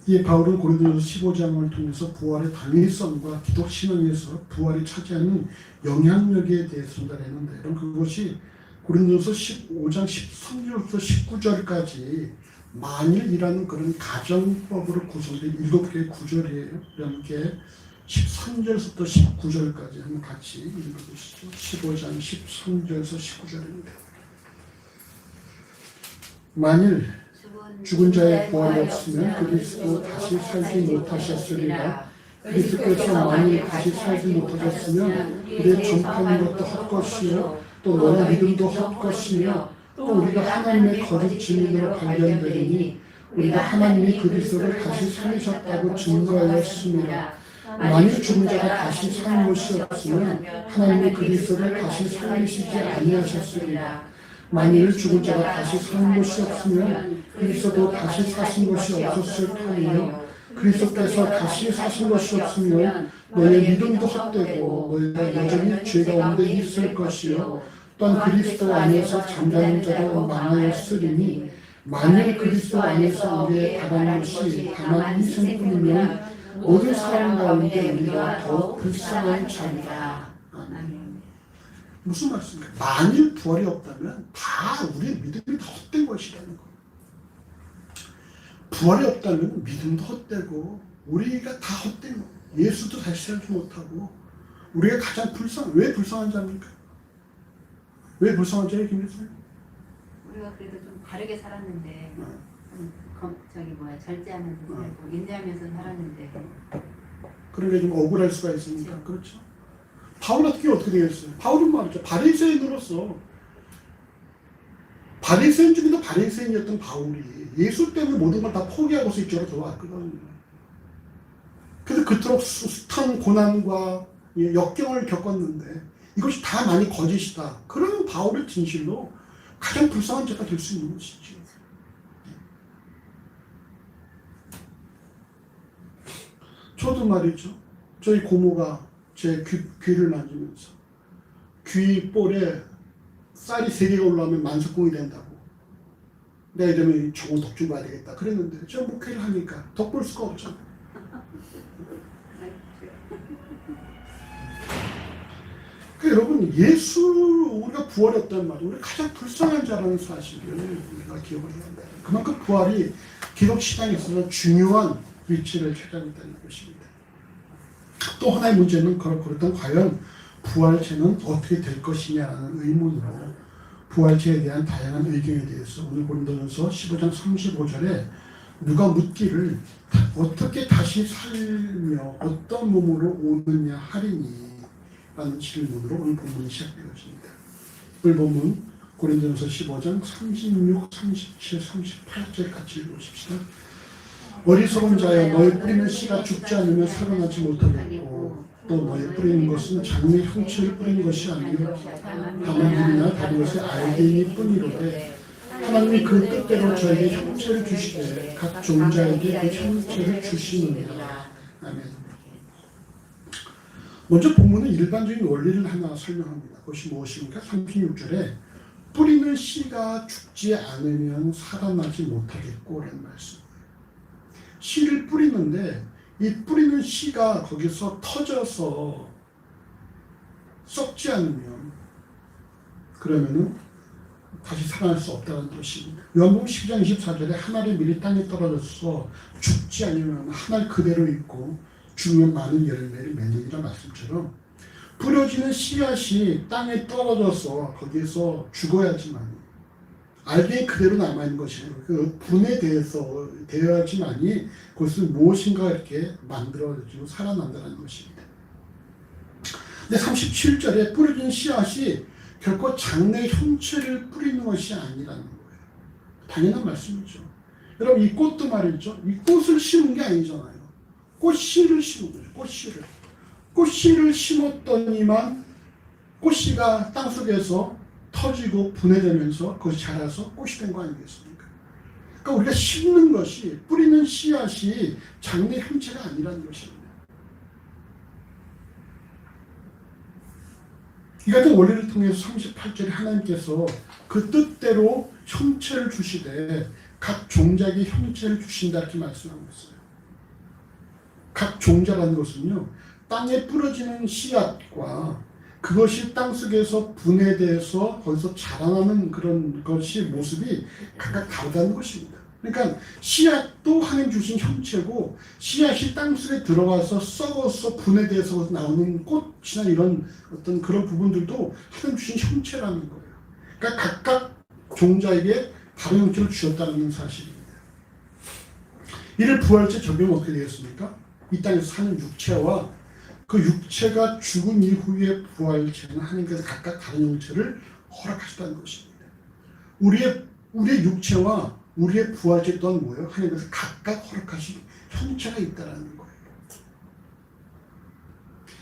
A: 이에 바울은 고린도전서 15장을 통해서 부활의 당위성과 기독 신앙에서 부활이 차지하는 영향력에 대해서 전달했는데, 그럼 그것이 고린도전서 15장 13절부터 19절까지 만일이라는 그런 가정법으로 구성된 7개의 구절이에요. 이렇게 13절부터 19절까지 한번 같이 읽어보시죠. 15장 13절에서 19절입니다. 만일 죽은 자의 부활이 없으면 그리스도 다시 살지 못하셨으리라. 그리스도께서 만일 다시 살지 못하셨으면 우리의 전파하는 것도 헛것이요 또 너의 믿음도 헛것이며 또 우리가 하나님의 거짓 증인으로 발견되리니 우리가 하나님이 그리스도를 다시 살리셨다고 증거하였습니다. 만일 죽은 자가 다시 사는 것이 없으면 하나님이 그리스도를 다시 살리시지 아니하셨으리라. 만일 죽은 자가 다시 사는 것이 없으면 그리스도도 다시 사신 것이 없었을 터이요 그리스도께서 다시 사신 것이 없으면 너의 믿음도 헛되고 너희가 여전히 죄 가운데 있을 것이요 또한 그리스도 안에서 잠자는 자도 많아였으리니 만일 그리스도 안에서 우리의 다른 것이 다만 희생뿐이면 모든 사람 가운데 우리가 더 불쌍한 자니라. 무슨 말씀입니까? 만일 부활이 없다면 다 우리의 믿음이 다 헛된 것이라는 거예요. 부활이 없다면 믿음도 헛되고 우리가 다 헛된 거예요. 예수도 다시 살지 못하고 우리가 가장 왜 불쌍한 자입니까? 왜 불쌍한 자예요, 김일성?
C: 우리가 그래도 좀 바르게 살았는데 절제하면서 살고 인내하면서 살았는데
A: 그런 게 좀 억울할 수가 있으니까. 그렇죠. 바울 같은 경우 어떻게 되겠어요? 바울은 말이죠. 바리새인으로서 바리새인 중에도 바리새인이었던 바울이 예수 때문에 모든 걸 다 포기하고서 이쪽으로 들어왔거든요. 그래서 그토록 숱한 고난과 역경을 겪었는데 이것이 다 많이 거짓이다. 그러면 바울의 진실로 가장 불쌍한 자가 될 수 있는 것이죠. 저도 말이죠. 저희 고모가 제 귀를 만지면서 귀 볼에 쌀이 3개가 올라오면 만석공이 된다고. 내가 이러면 정원 덕 좀 봐야 되겠다. 그랬는데 저 목회를 하니까 덕 볼 수가 없잖아요. 그러니까 여러분, 예수 우리가 부활했단 말이에요. 우리 가장 불쌍한 자라는 사실을 우리가 기억을 해야 합니다. 그만큼 부활이 기독 신앙에 있어서 중요한 위치를 차지하고 있다는 것입니다. 또 하나의 문제는 그렇다면 과연 부활체는 어떻게 될 것이냐라는 의문으로 부활체에 대한 다양한 의견에 대해서 오늘 고린도전서 15장 35절에 누가 묻기를 어떻게 다시 살며 어떤 몸으로 오느냐 하리니 라는 질문으로 오늘 본문이 시작되었습니다. 오늘 본문 고린도전서 15장 36, 37, 38절 같이 읽으십시다. 어리석은 자여, 너희 뿌리는 씨가 죽지 않으면 살아나지 못하겠고 또 너희 뿌리는 것은 장래 형체를 뿌리는 것이 아니요 다만 물이나 다른 것을 알게니 뿐이로되 하나님이 그 뜻대로 저에게 형체를 주시되 각 종자에게 그 형체를 주시느니라. 아멘. 먼저 본문은 일반적인 원리를 하나 설명합니다. 그것이 무엇입니까? 36절에 뿌리는 씨가 죽지 않으면 살아나지 못하겠고 라는 말씀. 씨를 뿌리는데 이 뿌리는 씨가 거기서 터져서 썩지 않으면 그러면은 다시 살아날 수 없다는 것입니다. 요한복음 12장 24절에 한 알이 미리 땅에 떨어져서 죽지 않으면 한 알 그대로 있고 죽으면 많은 열매를 맺느니라 말씀처럼 뿌려지는 씨앗이 땅에 떨어져서 거기에서 죽어야지만 알게 그대로 남아있는 것이에요. 그 분에 대해서 되어야지만이 그것을 무엇인가 이렇게 만들어지고 살아난다는 것입니다. 근데 37절에 뿌려진 씨앗이 결코 장래 형체를 뿌리는 것이 아니라는 거예요. 당연한 말씀이죠. 여러분, 이 꽃도 말이죠. 이 꽃을 심은 게 아니잖아요. 꽃씨를 심은 거죠. 꽃씨를. 꽃씨를 심었더니만 꽃씨가 땅속에서 터지고 분해되면서 그것이 자라서 꽃이 된 거 아니겠습니까? 그러니까 우리가 심는 것이, 뿌리는 씨앗이 장래 형체가 아니라는 것입니다. 이 같은 원리를 통해서 38절에 하나님께서 그 뜻대로 형체를 주시되 각 종자에게 형체를 주신다 이렇게 말씀하고 있어요. 각 종자라는 것은요, 땅에 뿌려지는 씨앗과 그것이 땅속에서 분해돼서 거기서 자라나는 그런 것이 모습이 각각 다르다는 것입니다. 그러니까 씨앗도 하나님 주신 형체고 씨앗이 땅속에 들어가서 썩어서 분해돼서 나오는 꽃이나 이런 어떤 그런 부분들도 하나님 주신 형체라는 거예요. 그러니까 각각 종자에게 다른 형체를 주셨다는 사실입니다. 이를 부활체 적용은 어떻게 되겠습니까? 이 땅에서 사는 육체와 그 육체가 죽은 이후의 부활체는 하나님께서 각각 다른 형체를 허락하셨다는 것입니다. 우리의 육체와 우리의 부활체 또한 뭐예요? 하나님께서 각각 허락하신 형체가 있다는 거예요.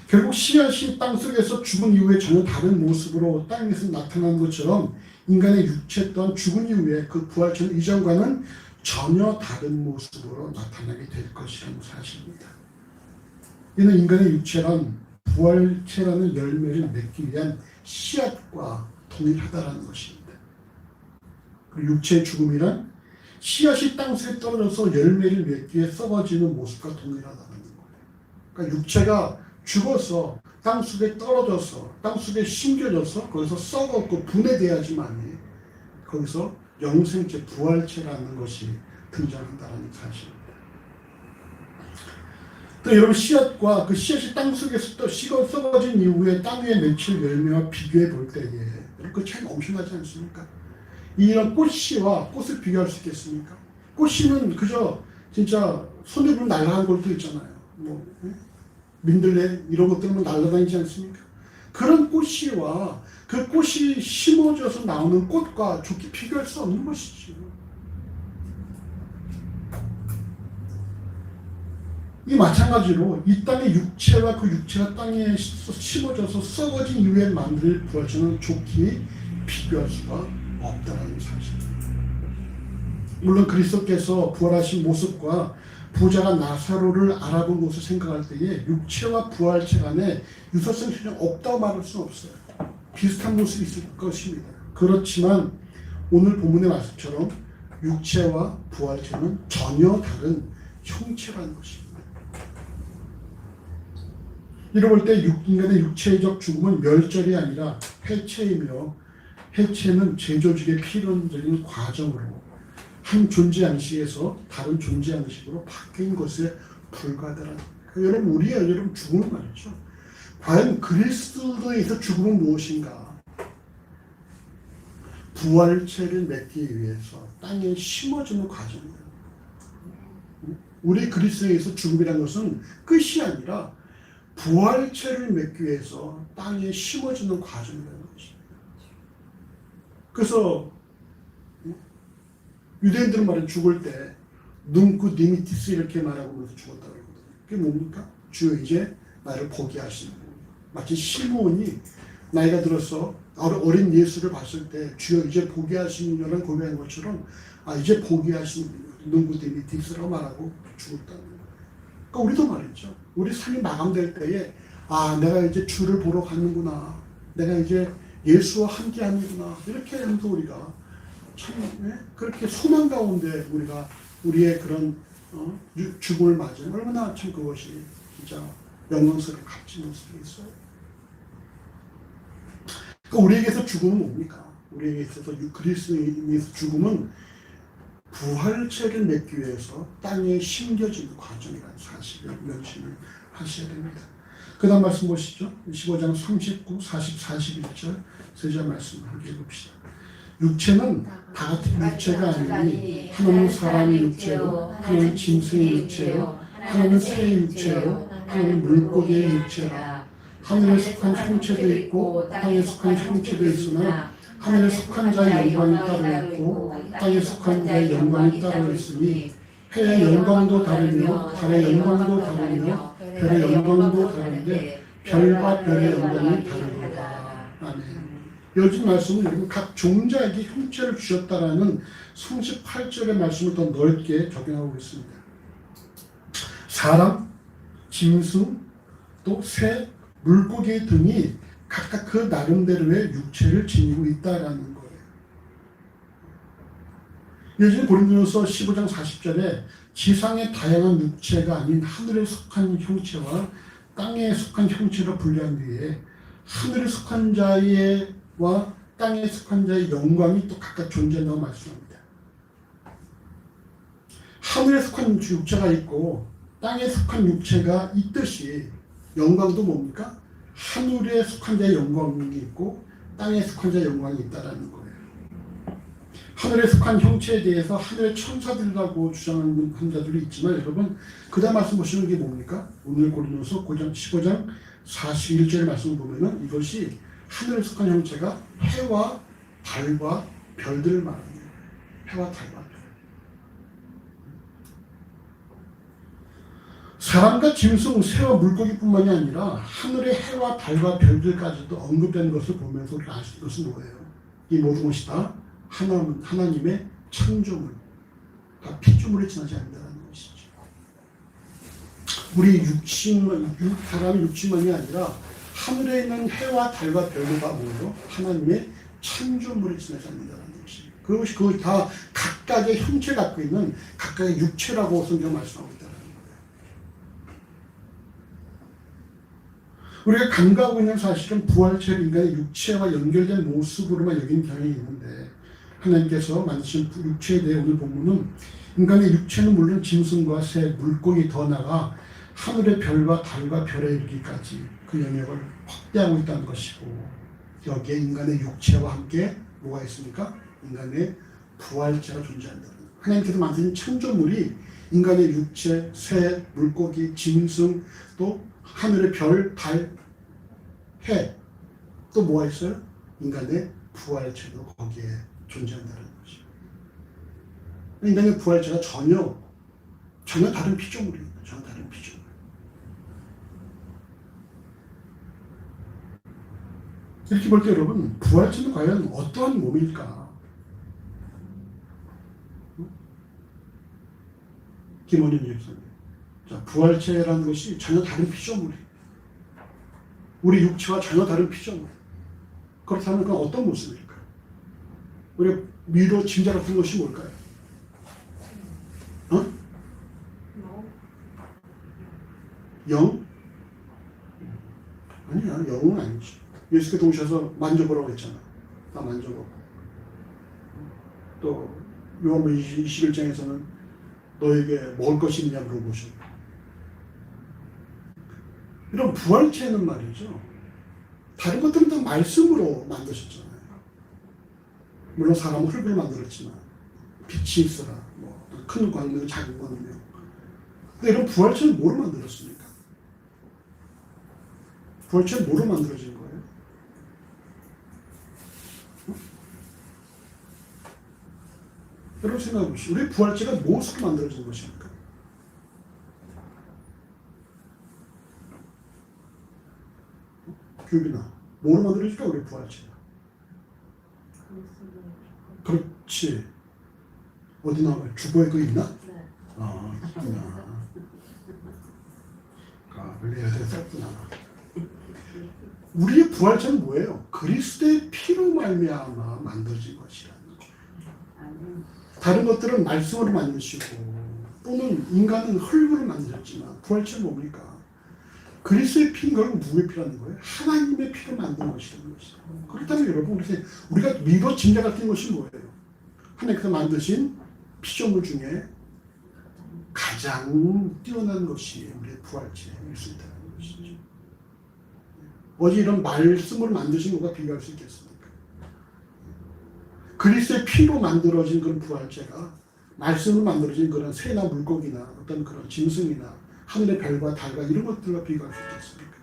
A: 결국 씨앗이 땅속에서 죽은 이후에 전혀 다른 모습으로 땅에서 나타나는 것처럼 인간의 육체 또한 죽은 이후에 그 부활체는 이전과는 전혀 다른 모습으로 나타나게 될 것이라는 사실입니다. 이는 인간의 육체란 부활체라는 열매를 맺기 위한 씨앗과 동일하다는 것입니다. 그리고 육체의 죽음이란 씨앗이 땅속에 떨어져서 열매를 맺기 위해 썩어지는 모습과 동일하다는 거예요. 그러니까 육체가 죽어서 땅속에 떨어져서 땅속에 심겨져서 거기서 썩었고 분해돼야지만 거기서 영생체 부활체라는 것이 등장한다는 사실입니다. 또 여러분, 씨앗과 그 씨앗이 땅속에서 또 썩어진 이후에 땅 위에 맺힐 열매와 비교해 볼 때에 그 차이가 엄청나지 않습니까? 이런 꽃씨와 꽃을 비교할 수 있겠습니까? 꽃씨는 그저 진짜 손에 불 날아간 것도 있잖아요. 뭐 민들레 이런 것들은 날아다니지 않습니까? 그런 꽃씨와 그 꽃이 심어져서 나오는 꽃과 좋게 비교할 수 없는 것이죠. 이 마찬가지로 이 땅의 육체와 그 육체가 땅에 심어져서 썩어진 이후에 만들 부활체는 좋게 비교할 수가 없다는 사실입니다. 물론 그리스도께서 부활하신 모습과 부자가 나사로를 알아본 것을 생각할 때에 육체와 부활체 간에 유사성이 전혀 없다고 말할 수는 없어요. 비슷한 모습이 있을 것입니다. 그렇지만 오늘 본문의 말씀처럼 육체와 부활체는 전혀 다른 형체라는 것입니다. 이를 볼 때 인간의 육체적 죽음은 멸절이 아니라 해체이며, 해체는 재조직의 필연적인 과정으로 한 존재 양식에서 다른 존재 양식으로 바뀐 것에 불과하다는. 여러분, 여러분 죽음은 말이죠. 과연 그리스도에서 죽음은 무엇인가? 부활체를 맺기 위해서 땅에 심어지는 과정이에요. 우리 그리스도에서 죽음이라는 것은 끝이 아니라 부활체를 맺기 위해서 땅에 심어지는 과정이라는 것입니다. 그래서 유대인들은 말은 죽을 때 눈쿠 니미티스 이렇게 말하고 그래서 죽었다고 그러거든요. 그게 뭡니까? 주여 이제 나를 보게 하시는 거예요. 마치 시므온이 나이가 들어서 어린 예수를 봤을 때 주여 이제 보게 하시는이라는 고백한 것처럼 이제 보게 하시는 눈쿠 니미티스라고 말하고 죽었다는 거예요. 그러니까 우리도 말이죠. 우리 삶이 마감될 때에 내가 이제 주를 보러 가는구나. 내가 이제 예수와 함께 하는구나. 이렇게 하면서 우리가 참 그렇게 소망 가운데 우리가 우리의 그런 죽음을 맞이하면 얼마나 참 그것이 진짜 영광스러운 값진 모습이 있어요. 그러니까 우리에게서 죽음은 뭡니까? 우리에게 있어서 그리스도인에서 죽음은 부활체를 맺기 위해서 땅에 심겨지는 과정이라는 사실을 명심을 하셔야 됩니다. 그 다음 말씀 보시죠. 15장 39, 40, 41절 세절 말씀을 함께 읽읍시다. 육체는 다 같은 육체가 아니니 하나는 사람의 육체요, 하나는 짐승의 육체요, 하나는 새의 육체요, 하나는 물고기의 육체라. 하늘에 속한 형체도 있고 땅에 속한 형체도 있으나 하늘에 속한 자의 영광이 따로 있고 땅에 속한 자의 영광이 따로 있으니 해의 영광도 다르며 달의 영광도 다르며 별의 영광도 다른데 별과 별의 영광이 다르다. 아멘. 요즘 말씀은 여러분 각 종자에게 형체를 주셨다라는 38절의 말씀을 더 넓게 적용하고 있습니다. 사람, 짐승, 또 새, 물고기 등이 각각 그 나름대로의 육체를 지니고 있다라는 거예요. 예전에 고린도전서 15장 40절에 지상의 다양한 육체가 아닌 하늘에 속한 형체와 땅에 속한 형체로 분류한 뒤에 하늘에 속한 자와 땅에 속한 자의 영광이 또 각각 존재한다고 말씀합니다. 하늘에 속한 육체가 있고 땅에 속한 육체가 있듯이 영광도 뭡니까? 하늘에 속한 자의 영광이 있고 땅에 속한 자의 영광이 있다라는 거예요. 하늘에 속한 형체에 대해서 하늘의 천사들이라고 주장하는 자들이 있지만 여러분 그 다음 말씀 보시는 게 뭡니까? 오늘 고린도서 15장 41절의 말씀을 보면은 이것이 하늘에 속한 형체가 해와 달과 별들을 말합니다. 해와 달과 별. 사람과 짐승, 새와 물고기뿐만이 아니라 하늘의 해와 달과 별들까지도 언급되는 것을 보면서 우리가 알 수 있는 것은 뭐예요? 이 모든 것이 다 하나님의 창조물, 다 피조물에 지나지 않는다는 것이죠. 우리 사람의 육신만이 아니라 하늘에 있는 해와 달과 별과 뭐예요? 하나님의 창조물에 지나지 않는다는 것이죠. 그것이 다 각각의 형체를 갖고 있는 각각의 육체라고 성경 말씀하고 있다는 거예요. 우리가 간과하고 있는 사실은 부활체를 인간의 육체와 연결된 모습으로만 여기는 경향이 있는데 하나님께서 만드신 육체에 대해 오늘 본문은 인간의 육체는 물론 짐승과 새, 물고기 더 나아가 하늘의 별과 달과 별에 이르기까지 그 영역을 확대하고 있다는 것이고 여기에 인간의 육체와 함께 뭐가 있습니까? 인간의 부활체가 존재한다. 하나님께서 만드신 창조물이 인간의 육체, 새, 물고기, 짐승, 또 하늘의 별, 달, 해, 또 뭐가 있어요? 인간의 부활체도 거기에 존재한다는 것이죠. 인간의 부활체가 전혀 다른 피조물입니다. 전혀 다른 피조물. 이렇게 볼 때 여러분, 부활체는 과연 어떠한 몸일까? 김원윤 목사님. 자, 부활체라는 것이 전혀 다른 피조물이에요. 우리 육체와 전혀 다른 피조물. 그렇다면 그건 어떤 모습일까요? 우리 미로 짐작 같은 것이 뭘까요? 어? 영? 아니야, 영은 아니지. 예수께 동시에서 만져보라고 했잖아. 다 만져보고. 또 요한복음 21장에서는 너에게 먹을 것이 있냐 물어보시고. 이런 부활체는 말이죠. 다른 것들은 다 말씀으로 만드셨잖아요. 물론 사람은 흙을 만들었지만 빛이 있어라. 큰 광명, 작은 광명. 근데 이런 부활체는 뭐로 만들었습니까? 부활체는 뭐로 만들어진 거예요? 여러분 생각해 보시죠. 우리 부활체가 무엇으로 만들어진 것입니까? 교빈아, 뭐로 만들어질까 우리 부활체가? 그렇지. 어디 나와요? 주보에 그 있나? 아, 있구나. 아, 그래야 됐구나. 우리의 부활체는 뭐예요? 그리스도의 피로 말미암아 만들어진 것이라는 거죠. 다른 것들은 말씀으로 만드시고 또는 인간은 흙으로 만들었지만 부활체는 뭡니까? 그리스도의 피는 결국 누구의 피라는 거예요? 하나님의 피로 만든 것이라는 것이죠. 그렇다면 여러분 우리가 믿어 짐작할 수 있는 것이 뭐예요? 하나님께서 만드신 피조물 중에 가장 뛰어난 것이 우리의 부활체일 수 있다는 것이죠. 어제 이런 말씀으로 만드신 것과 비교할 수 있겠습니까? 그리스도의 피로 만들어진 그런 부활체가 말씀으로 만들어진 그런 새나 물고기나 어떤 그런 짐승이나 하늘의 별과 달과 이런 것들과 비교할 수 있겠습니까?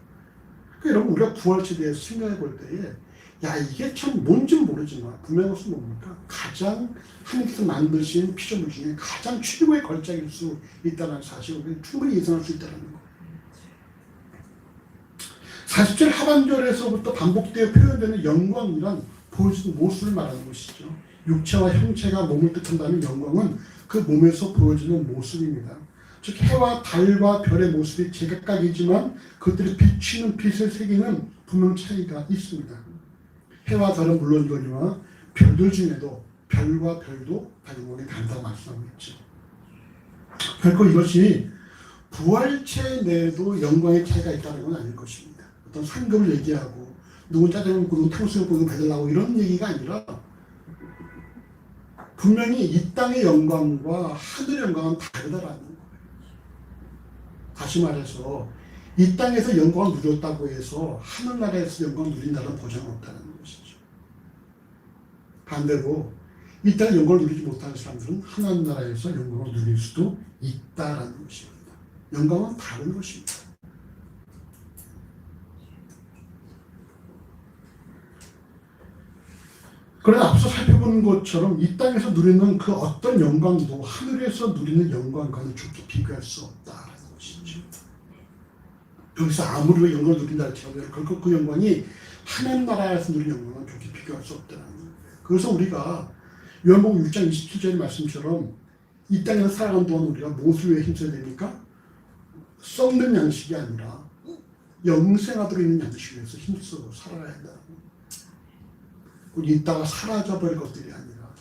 A: 그러니까 여러분 우리가 부활체에 대해서 생각해 볼 때에 야 이게 참 뭔지는 모르지만 분명한 것은 뭡니까? 가장 하나님께서 만드신 피조물 중에 가장 최고의 걸작일 수 있다는 사실을 우리는 충분히 예상할 수 있다는 거. 40절 하반절에서부터 반복되어 표현되는 영광이란 보여주는 모습을 말하는 것이죠. 육체와 형체가 몸을 뜻한다는 영광은 그 몸에서 보여주는 모습입니다. 즉 해와 달과 별의 모습이 제각각이지만 그들이 비추는 빛의 세계는 분명 차이가 있습니다. 해와 달은 물론이거니와 별들 중에도 별과 별도 다 영광이 다르다고 말씀하고 있죠. 결코 이것이 부활체 내에도 영광의 차이가 있다는 건 아닐 것입니다. 어떤 상급을 얘기하고 누군 짜장면 먹고 누군 탕수육 먹고 배달 나오고 이런 얘기가 아니라 분명히 이 땅의 영광과 하늘의 영광은 다르다라는 거예요. 다시 말해서 이 땅에서 영광을 누렸다고 해서 하늘나라에서 영광을 누린다는 보장은 없다는 것이죠. 반대로 이 땅에 영광을 누리지 못하는 사람들은 하늘나라에서 영광을 누릴 수도 있다라는 것입니다. 영광은 다른 것입니다. 그러나 앞서 살펴본 것처럼 이 땅에서 누리는 그 어떤 영광도 하늘에서 누리는 영광과는 좋게 비교할 수 없다라는 것이죠. 여기서 아무리 영광을 누린다 할지라도 결국 그 영광이 하나님 나라에서 누리는 영광은 좋게 비교할 수 없다는 거예요. 그래서 우리가 요한복음 6장 27절의 말씀처럼 이 땅에서 살아가는 동안 우리가 무엇을 위해 힘써야 됩니까? 썩는 양식이 아니라 영생하도록 있는 양식을 위해서 힘써 살아가야 한다. 있다가 사라져버릴 것들이 아니라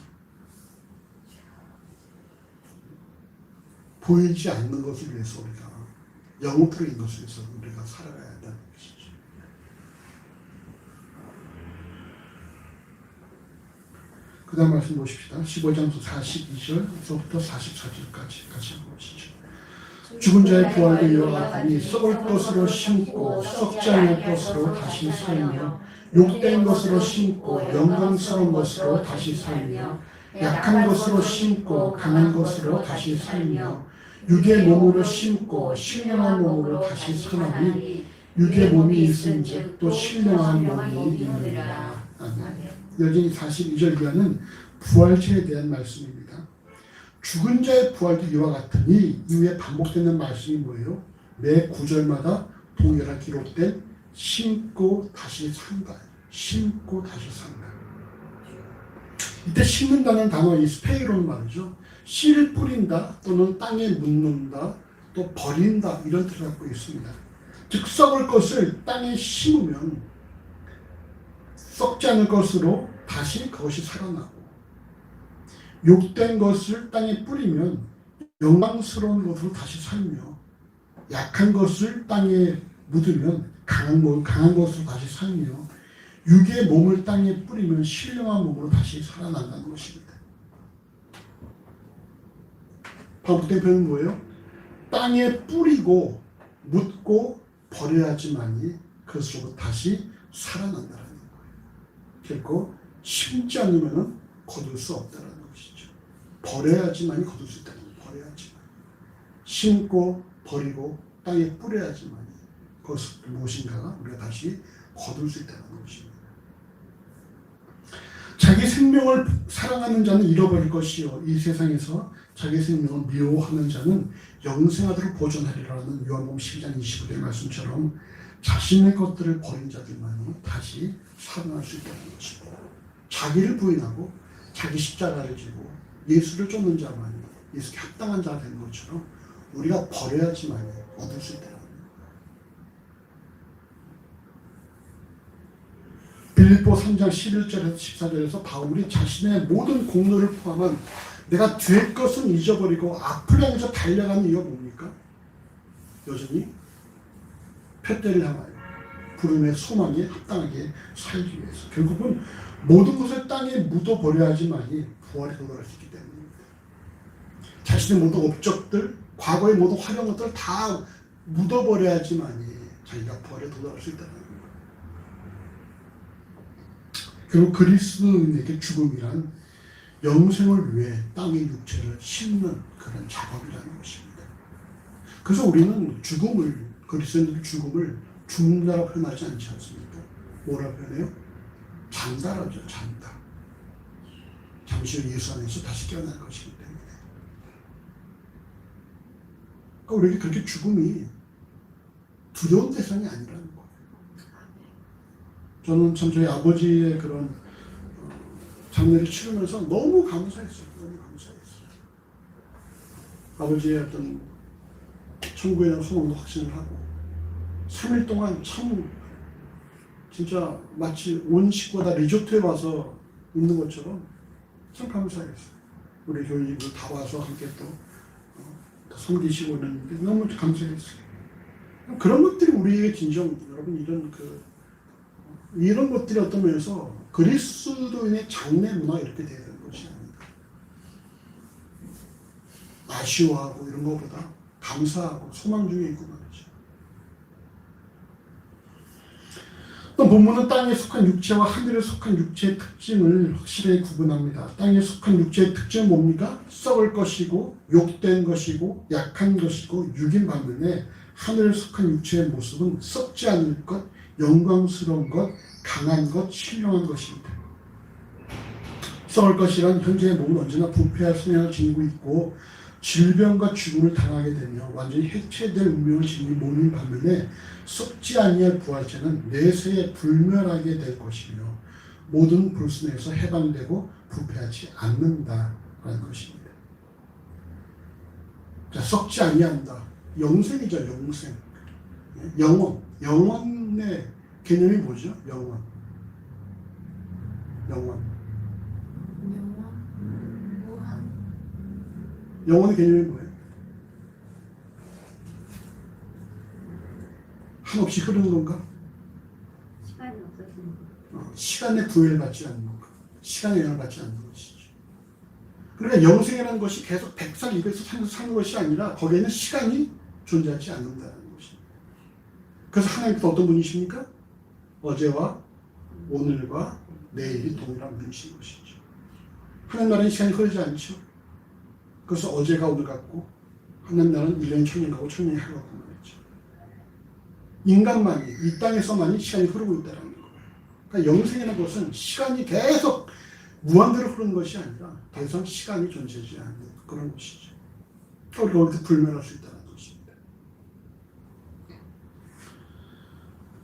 A: 보이지 않는 것을 위해서 우리가 영웅적인 것을 위해서 우리가 살아가야 한다는 것이죠. 그 다음 말씀 보십시다. 15장 42절부터 44절까지 같이 보시죠. 죽은 자의 부활도 이와 같으니 썩을 것으로 심고 썩지 않을 것으로 다시 살며 욕된 것으로 심고 영광스러운 것으로 다시 살며 약한 것으로 심고 강한 것으로 다시 살며 육의 몸으로 심고 신령한 몸으로 다시 사나니 육의 몸이 있은즉 또 신령한 몸이 있느니라. 여기 42절 이하는 부활체에 대한 말씀입니다. 죽은 자의 부활도 이와 같으니 이후에 반복되는 말씀이 뭐예요? 매 구절마다 동일하게 기록된 심고 다시 산다. 심고 다시 산다. 이때 심는다는 단어 이 스페이로는 말이죠. 씨를 뿌린다 또는 땅에 묻는다 또 버린다 이런 뜻을 갖고 있습니다. 즉 썩을 것을 땅에 심으면 썩지 않을 것으로 다시 그것이 살아나고 욕된 것을 땅에 뿌리면 영광스러운 것으로 다시 살며 약한 것을 땅에 묻으면 강한 것으로 다시 살며 육의 몸을 땅에 뿌리면 신령한 몸으로 다시 살아난다는 것입니다. 반복된 표현은 뭐예요? 땅에 뿌리고 묻고 버려야지만이 그것으로 다시 살아난다는 거예요. 결코 심지 않으면 거둘 수 없다는 것이죠. 버려야지만이 거둘 수 있다는 거예요. 버려야지만. 심고 버리고 땅에 뿌려야지만이 그것을 무엇인가가 우리가 다시 거둘 수 있다는 것입니다. 자기 생명을 사랑하는 자는 잃어버릴 것이요 이 세상에서 자기 생명을 미워하는 자는 영생하도록 보존하리라는 요한복음 12장 29절의 말씀처럼 자신의 것들을 버린 자들만이 다시 살아날 수 있다는 것입니다. 자기를 부인하고 자기 십자가를 지고 예수를 쫓는 자만이 예수께 합당한 자가 되는 것처럼 우리가 버려야지만이 얻을 수 있다는 겁니다. 빌립보 3장 11절에서 14절에서 바울이 자신의 모든 공로를 포함한 내가 될 것은 잊어버리고 앞을 향해서 달려가는 이유가 뭡니까? 여전히 표대를 향하여 부름의 소망에 합당하게 살기 위해서 결국은 모든 것을 땅에 묻어버려야지만이 부활에 도달할 수 있기 때문입니다. 자신의 모든 업적들, 과거의 모든 화려한 것들을 다 묻어버려야지만이 자기가 부활에 도달할 수 있다는 겁니다. 결국 그리스도인에게 죽음이란 영생을 위해 땅의 육체를 심는 그런 작업이라는 것입니다. 그래서 우리는 죽음을, 그리스도인들 죽음을 죽는다라고 표현하지 않지 않습니까? 뭐라고 표현해요? 잔다라죠, 잔다. 잠시 후 예수 안에서 다시 깨어날 것이기 때문에. 그러니까 우리에게 그렇게 죽음이 두려운 대상이 아니라는 거예요. 저는 참 저희 아버지의 그런 장례를 치르면서 너무 감사했어요. 너무 감사했어요. 아버지의 어떤 천국에 대한 소망도 확신을 하고 3일 동안 참 진짜 마치 온 식구가 다 리조트에 와서 있는 것처럼 참 감사했어요. 우리 교인들 다 와서 함께 또 섬기시고 있는데 너무 감사했어요. 그런 것들이 우리에게 진정 여러분 이런 것들이 어떤 면에서 그리스도인의 장례 문화가 이렇게 되는 것이 아닙니다. 아쉬워하고 이런 것보다 감사하고 소망 중에 있고 말이죠. 또 본문은 땅에 속한 육체와 하늘에 속한 육체의 특징을 확실히 구분합니다. 땅에 속한 육체의 특징은 뭡니까? 썩을 것이고 욕된 것이고 약한 것이고 육인 반면에 하늘에 속한 육체의 모습은 썩지 않을 것, 영광스러운 것, 강한 것, 신령한 것입니다. 썩을 것이란 현재의 몸은 언제나 부패할 성향을 지니고 있고 질병과 죽음을 당하게 되며 완전히 해체될 운명을 지닌 몸인 반면에 썩지 아니할 부활체는 내세에 불멸하게 될 것이며 모든 불순에서 해방되고 부패하지 않는다라는 것입니다. 자, 썩지 아니한다. 영생이죠, 영생. 영원의 개념이 뭐죠? 영원. 영원의 개념이 뭐예요? 한없이 흐르는 건가?
C: 시간이 없어지는 거.
A: 시간의 구애를 받지 않는 건가? 시간의 영향을 받지 않는 것이죠. 그러니까 영생이라는 것이 계속 100살, 200살 사는 것이 아니라 거기에는 시간이 존재하지 않는다는 것입니다. 그래서 하나님께서 어떤 분이십니까? 어제와 오늘과 내일이 동일한 분이신 것이죠. 하나님 나라는 시간이 흐르지 않죠. 그래서 어제가 오늘 같고 하나님 나라는 1년이 천년 가고 천년이 하루 같고 말이죠. 인간만이 이 땅에서만이 시간이 흐르고 있다는 거예요. 그러니까 영생이라는 것은 시간이 계속 무한대로 흐르는 것이 아니라 더 이상 시간이 존재하지 않는 그런 것이죠. 우리가 어디서 불멸할 수 있다는 것입니다.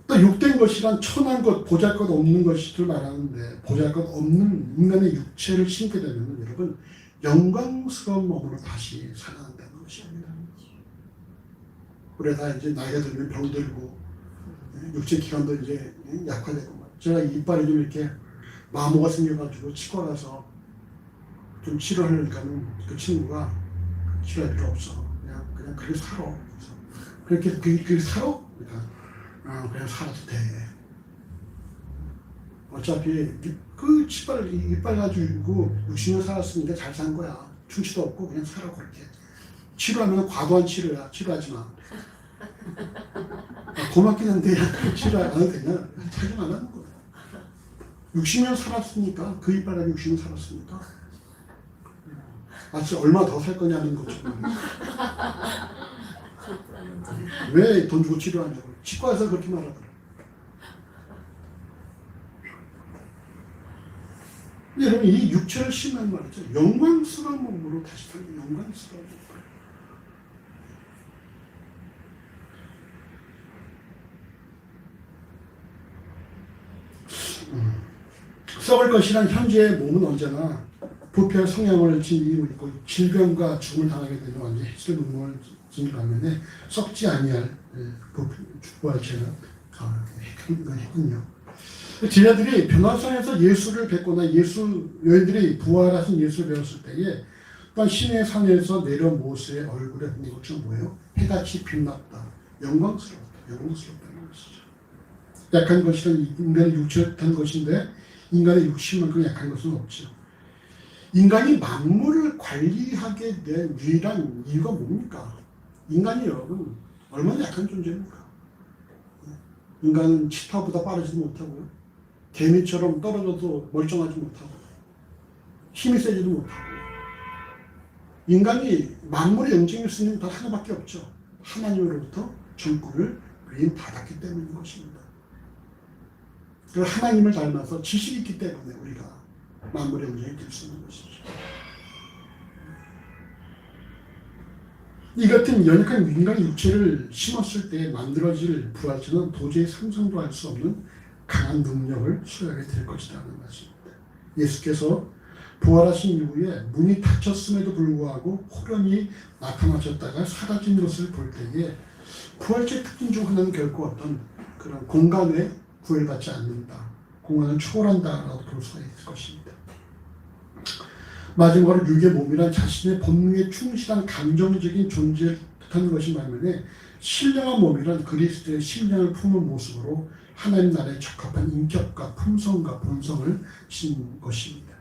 A: 또 욕된 것이란 천한 것, 보잘것 없는 것을 말하는데 보잘것 없는 인간의 육체를 신게 되면 여러분 영광스러운 몸으로 다시 살아난다는 것입니다. 우리 다 이제 나이가 들면 병들고 육체 기관도 이제 약화되고 제가 이빨이 좀 이렇게 마모가 생겨가지고 치과 가서 좀 치료하려니까는 그 친구가 치료할 필요 없어. 그냥 그렇게 살아. 그래서 그렇게 살아? 그러니까 그냥 살아도 돼. 어차피 그 이빨 가지고 60년 살았으니까 잘 산 거야. 충치도 없고 그냥 살아 그렇게. 치료하면 과도한 치료야. 치료하지 마. 고맙긴 한데 치료 안 해도 되냐? 자주 안 하는 거야. 60년 살았으니까 그 이빨 가지고 60년 살았으니까 마치 얼마 더 살 거냐는 것처럼. 왜 돈 주고 치료하냐고. 치과에서 그렇게 말하더라. 여러분 이 육체를 심한 말이죠. 영광스러운 몸으로 다시 살기. 영광스러운 몸. 썩을 것이란 현재의 몸은 언제나 부패 성향을 지니고 있고 질병과 죽음을 당하게 되는 완전 해칠 눈물 지닌 반면에 썩지 아니할 부활체는 했군요. 제자들이 변화산에서 예수를 뵙거나 여인들이 부활하신 예수를 배웠을 때에 또한 신의 산에서 내려온 모세의 얼굴에 흔든 것은 뭐예요? 해같이 빛났다. 영광스럽다는 것이죠. 약한 것이란 인간의 육체를 뜻한 것인데 인간의 육신만큼 약한 것은 없죠. 인간이 만물을 관리하게 된 유일한 이유가 뭡니까? 인간이 여러분 얼마나 약한 존재입니까? 인간은 치타보다 빠르지도 못하고요. 개미처럼 떨어져도 멀쩡하지 못하고 힘이 세지도 못하고 인간이 만물의 영적인 수 있는 단 하나밖에 없죠. 하나님으로부터 줄구를 위임 받았기 때문인 것입니다. 그 하나님을 닮아서 지식이 있기 때문에 우리가 만물의 영적이 될 수 있는 것이죠. 이 같은 연약한 인간의 육체를 심었을 때 만들어질 부활체는 도저히 상상도 할 수 없는 강한 능력을 수여하게 될 것이라는 말씀입니다. 예수께서 부활하신 이후에 문이 닫혔음에도 불구하고 호련히 나타나셨다가 사라진 것을 볼 때에 부활체 특징 중 하나는 결코 어떤 그런 공간에 구애받지 않는다. 공간을 초월한다라고 볼 수가 있을 것입니다. 마지막으로 육의 몸이란 자신의 본능에 충실한 감정적인 존재를 뜻하는 것인 반면에 신령한 몸이란 그리스도의 심령을 품은 모습으로 하나님 나라에 적합한 인격과 품성과 본성을 지닌 것입니다.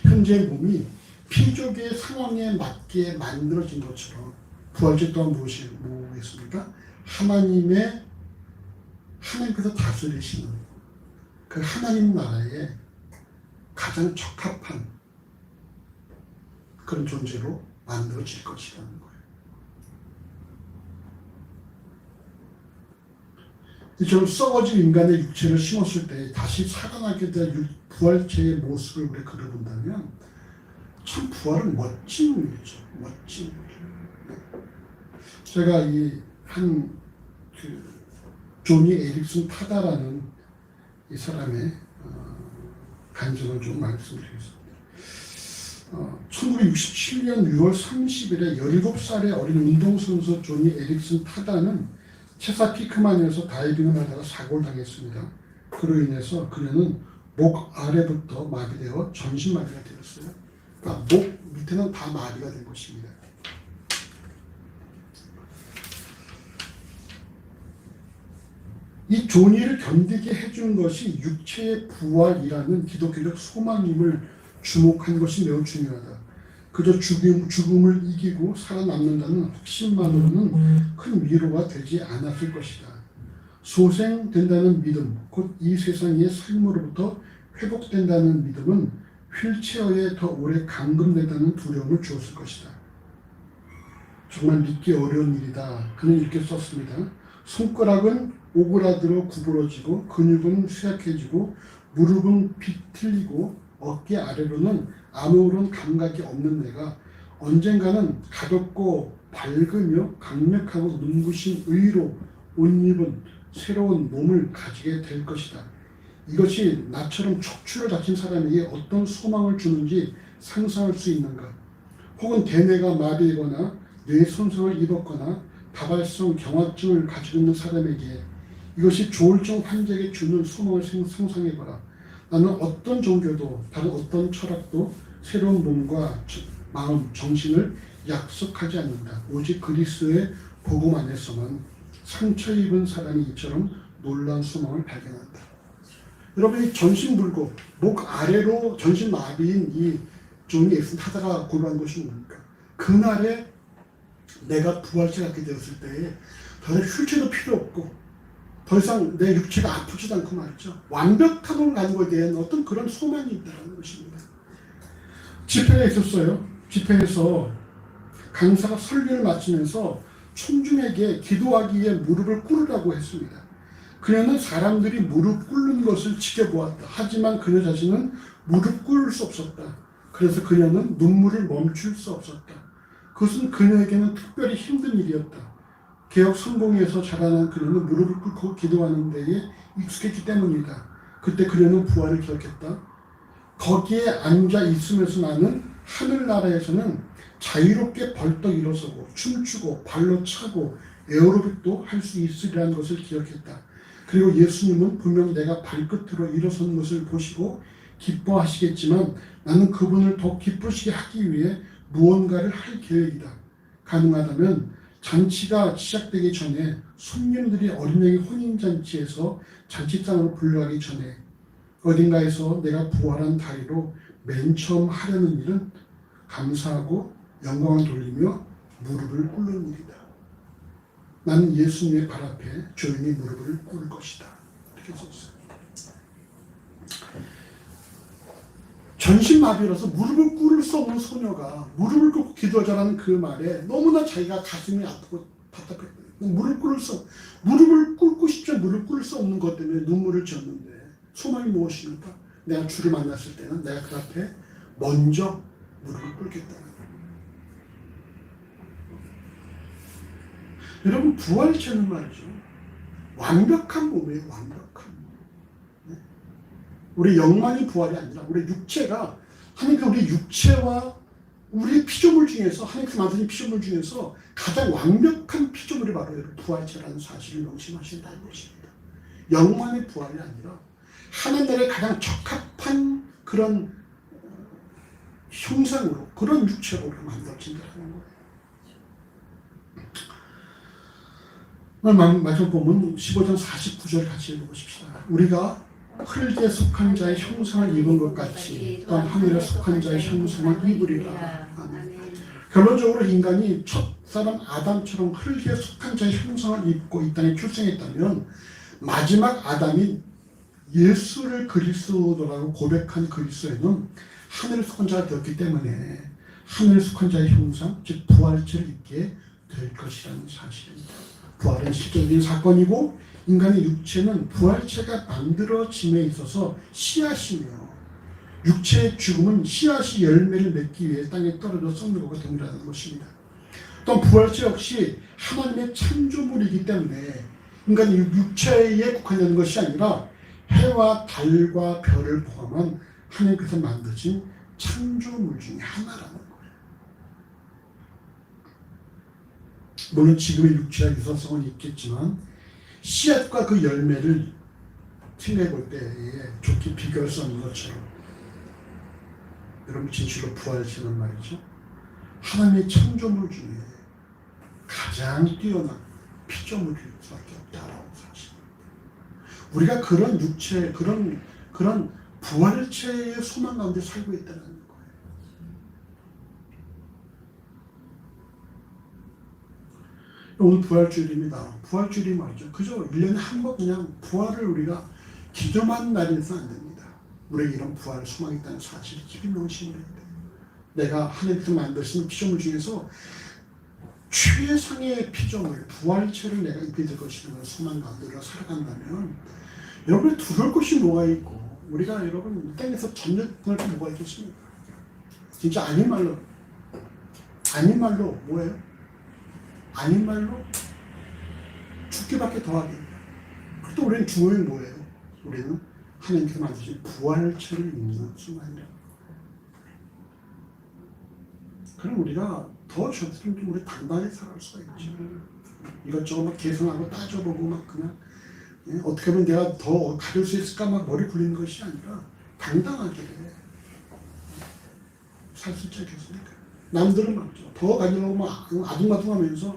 A: 현재의 몸이 피조계의 상황에 맞게 만들어진 것처럼 부활체 또한 무엇이겠습니까? 하나님께서 다스리시는 그 하나님 나라에 가장 적합한 그런 존재로 만들어질 것이라는 거예요. 이처럼 썩어진 인간의 육체를 심었을 때 다시 살아나게 될 부활체의 모습을 우리가 그려본다면 참 부활은 멋진 일이죠. 멋진 일. 제가 조니 에릭슨 타다라는 이 사람의 간증을 좀 말씀드리겠습니다. 1967년 6월 30일에 17살의 어린 운동선수 조니 에릭슨 타다는 체사피크만에서 다이빙을 하다가 사고를 당했습니다. 그로 인해서 그녀는 목 아래부터 마비되어 전신마비가 되었어요. 그러니까 목 밑에는 다 마비가 된 것입니다. 이 존이를 견디게 해주는 것이 육체의 부활이라는 기독교적 소망임을 주목한 것이 매우 중요하다. 그저 죽음을 이기고 살아남는다는 확신만으로는 큰 위로가 되지 않았을 것이다. 소생된다는 믿음, 곧 이 세상의 삶으로부터 회복된다는 믿음은 휠체어에 더 오래 감금된다는 두려움을 주었을 것이다. 정말 믿기 어려운 일이다. 그는 이렇게 썼습니다. 손가락은 오그라들어 구부러지고 근육은 쇠약해지고 무릎은 비틀리고 어깨 아래로는 아무런 감각이 없는 내가 언젠가는 가볍고 밝으며 강력하고 눈부신 의로 옷 입은 새로운 몸을 가지게 될 것이다. 이것이 나처럼 척추를 다친 사람에게 어떤 소망을 주는지 상상할 수 있는가? 혹은 대뇌가 마비되거나 뇌 손상을 입었거나 다발성 경화증을 가지고 있는 사람에게 이것이 조울증 환자에게 주는 소망을 상상해봐라. 나는 어떤 종교도 다른 어떤 철학도 새로운 몸과 마음, 정신을 약속하지 않는다. 오직 그리스도의 복음 안에서만 상처 입은 사람이 이처럼 놀라운 소망을 발견한다. 여러분이 전신 물고 목 아래로 전신 마비인 이 존이 엑슨 타다가 고백한 것이 뭡니까? 그날에 내가 부활체 갖게 되었을 때에 더 이상 휠체어도 필요 없고 더 이상 내 육체가 아프지도 않고 말이죠. 완벽함을 가는 것에 대한 어떤 그런 소망이 있다는 것입니다. 집회가 있었어요. 집회에서 강사가 설교를 마치면서 청중에게 기도하기 위해 무릎을 꿇으라고 했습니다. 그녀는 사람들이 무릎 꿇는 것을 지켜보았다. 하지만 그녀 자신은 무릎 꿇을 수 없었다. 그래서 그녀는 눈물을 멈출 수 없었다. 그것은 그녀에게는 특별히 힘든 일이었다. 개혁 성공에서 자라난 그녀는 무릎을 꿇고 기도하는 데에 익숙했기 때문이다. 그때 그녀는 부활을 기억했다. 거기에 앉아 있으면서 나는 하늘나라에서는 자유롭게 벌떡 일어서고 춤추고 발로 차고 에어로빅도 할 수 있으리라는 것을 기억했다. 그리고 예수님은 분명 내가 발끝으로 일어서는 것을 보시고 기뻐하시겠지만 나는 그분을 더 기쁘시게 하기 위해 무언가를 할 계획이다. 가능하다면 잔치가 시작되기 전에 손님들이 어린양의 혼인잔치에서 잔치상으로 불러가기 전에 어딘가에서 내가 부활한 다리로 맨 처음 하려는 일은 감사하고 영광을 돌리며 무릎을 꿇는 일이다. 나는 예수님의 발 앞에 조용히 무릎을 꿇을 것이다. 이렇게 썼어요. 전신마비라서 무릎을 꿇을 수 없는 소녀가 무릎을 꿇고 기도하자라는 그 말에 너무나 자기가 가슴이 아프고 답답했거든요. 무릎을 꿇고 싶죠. 무릎 꿇을 수 없는 것 때문에 눈물을 지었는데 소망이 무엇입니까? 내가 주를 만났을 때는 내가 그 앞에 먼저 무릎을 꿇겠다는 거예요. 여러분 부활체는 말이죠. 완벽한 몸이에요. 완벽한 몸. 네? 우리 영만이 부활이 아니라 우리 육체가 하나님께 우리 육체와 우리 피조물 중에서 하나님께 만드신 피조물 중에서 가장 완벽한 피조물이 바로 부활체라는 사실을 명심하신다는 것입니다. 영만의 부활이 아니라 하나님의 가장 적합한 그런 형상으로 그런 육체로 만들어진다는 거예요. 오늘 마지막 본문 15장 49절 같이 읽어보십시다. 우리가 흙에 속한 자의 형상을 입은 것 같이 또한 하늘에 속한 자의 형상을 입으리라. 아멘. 결론적으로 인간이 첫사람 아담처럼 흙에 속한 자의 형상을 입고 이 땅에 출생했다면 마지막 아담인 예수를 그리스도라고 고백한 그리스도에는 하늘에 속한 자가 되었기 때문에 하늘에 속한 자의 형상, 즉 부활체를 입게 될 것이라는 사실입니다. 부활은 실제적인 사건이고 인간의 육체는 부활체가 만들어짐에 있어서 씨앗이며 육체의 죽음은 씨앗이 열매를 맺기 위해 땅에 떨어져 썩는 것과 동일하다는 것입니다. 또한 부활체 역시 하나님의 창조물이기 때문에 인간의 육체에 국한되는 것이 아니라 해와 달과 별을 포함한 하나님께서 만드신 창조물 중에 하나라는 거예요. 물론 지금의 육체와 유사성은 있겠지만 씨앗과 그 열매를 생각해 볼 때에 좋게 비교할 수 없는 것처럼 여러분 진실로 부활체는 말이죠. 하나님의 창조물 중에 가장 뛰어난 피조물일 수밖에 없다라고 사실입니다. 우리가 그런 육체, 그런 부활체의 소망 가운데 살고 있다는 거예요. 오늘 부활주일입니다. 부활주일이 말이죠. 그저 1년에 한 번 그냥 부활을 우리가 기도만 날려서 안 됩니다. 우리에게 이런 부활 소망이 있다는 사실을 깊이 명심해야 돼요. 내가 하나님께서 만드신 피조물 중에서 최상의 피조물, 부활체를 내가 입게 될 것이라는 소망 가운데 우리가 살아간다면 여러분이 두려울 것이 뭐가 있고 우리가 여러분 이 땅에서 전쟁할 게 뭐가 있겠습니까? 진짜 아닌 말로 뭐예요? 아닌 말로 죽기밖에 더하게. 또 우리는 중요한 뭐예요? 우리는 하나님께서 만드신 부활체를 입는 순간이라. 그럼 우리가 더 저처럼 좀 우리 단단히 살아갈 수가 있죠. 이것저것 막 계산하고 따져보고 막 그냥 어떻게 하면 내가 더 가질 수 있을까 막 머리 굴리는 것이 아니라 당당하게 살 수 있지 않겠습니까? 남들은 막죠. 더 가지려고 막 아둥바둥하면서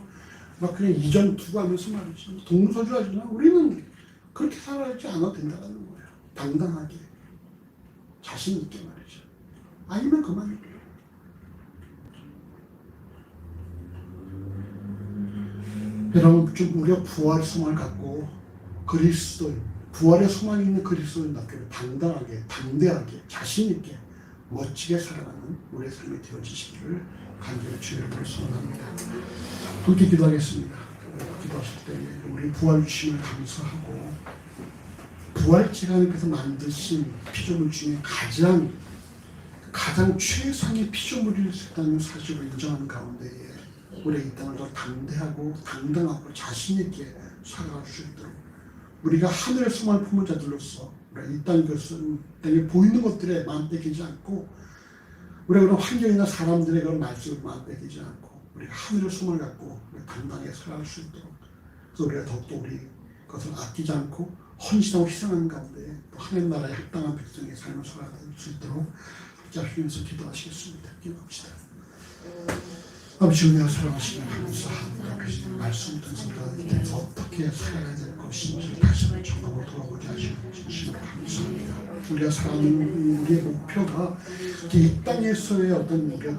A: 막 그냥 이전 투구하면서 말이죠. 동서주하지만 우리는 그렇게 살아야지 않아도 된다는 거예요. 당당하게 자신 있게 말이죠. 아니면 그만이에요. 여러분 좀 우리가 부활의 소망을 갖고 그리스도인, 부활의 소망이 있는 그리스도인답게 당당하게, 담대하게, 자신 있게, 멋지게 살아가는 우리의 삶이 되어지시기를 간절히 주의 이름으로 소원합니다. 함께 기도하겠습니다. 기도하실 때 우리 부활 주심을 감사하고 부활체가 하나님께서 만드신 피조물 중에 가장 최상의 피조물일 수 있다는 사실을 인정하는 가운데에 우리가 이 땅을 더 담대하고 당당하고 자신 있게 살아갈 수 있도록 우리가 하늘의 소망을 품은 자들로서 우리가 이 땅에 보이는 것들에 마음 뺏기지 않고 우리가 그런 환경이나 사람들의 그런 말씀을 마음 뺏기지 않고 우리가 하늘의 소망을 갖고 우리가 당당하게 살아갈 수 있도록 그래서 우리가 더욱더 우리 것을 아끼지 않고 헌신하고 희생하는 가운데 또 하나님 나라에 합당한 백성의 삶을 살아갈 수 있도록 합작하면서 기도하시겠습니다. 기도합시다. 아버지 은혜와 사랑하시면 감사합니다. 그 말씀 듣습니다. 어떻게 살아야 될 것인지 다시 한번 정하고 돌아보게 하시는 진심으로 감사합니다. 우리가 살아가는 우리의 목표가 이 땅에서의 어떤 우리가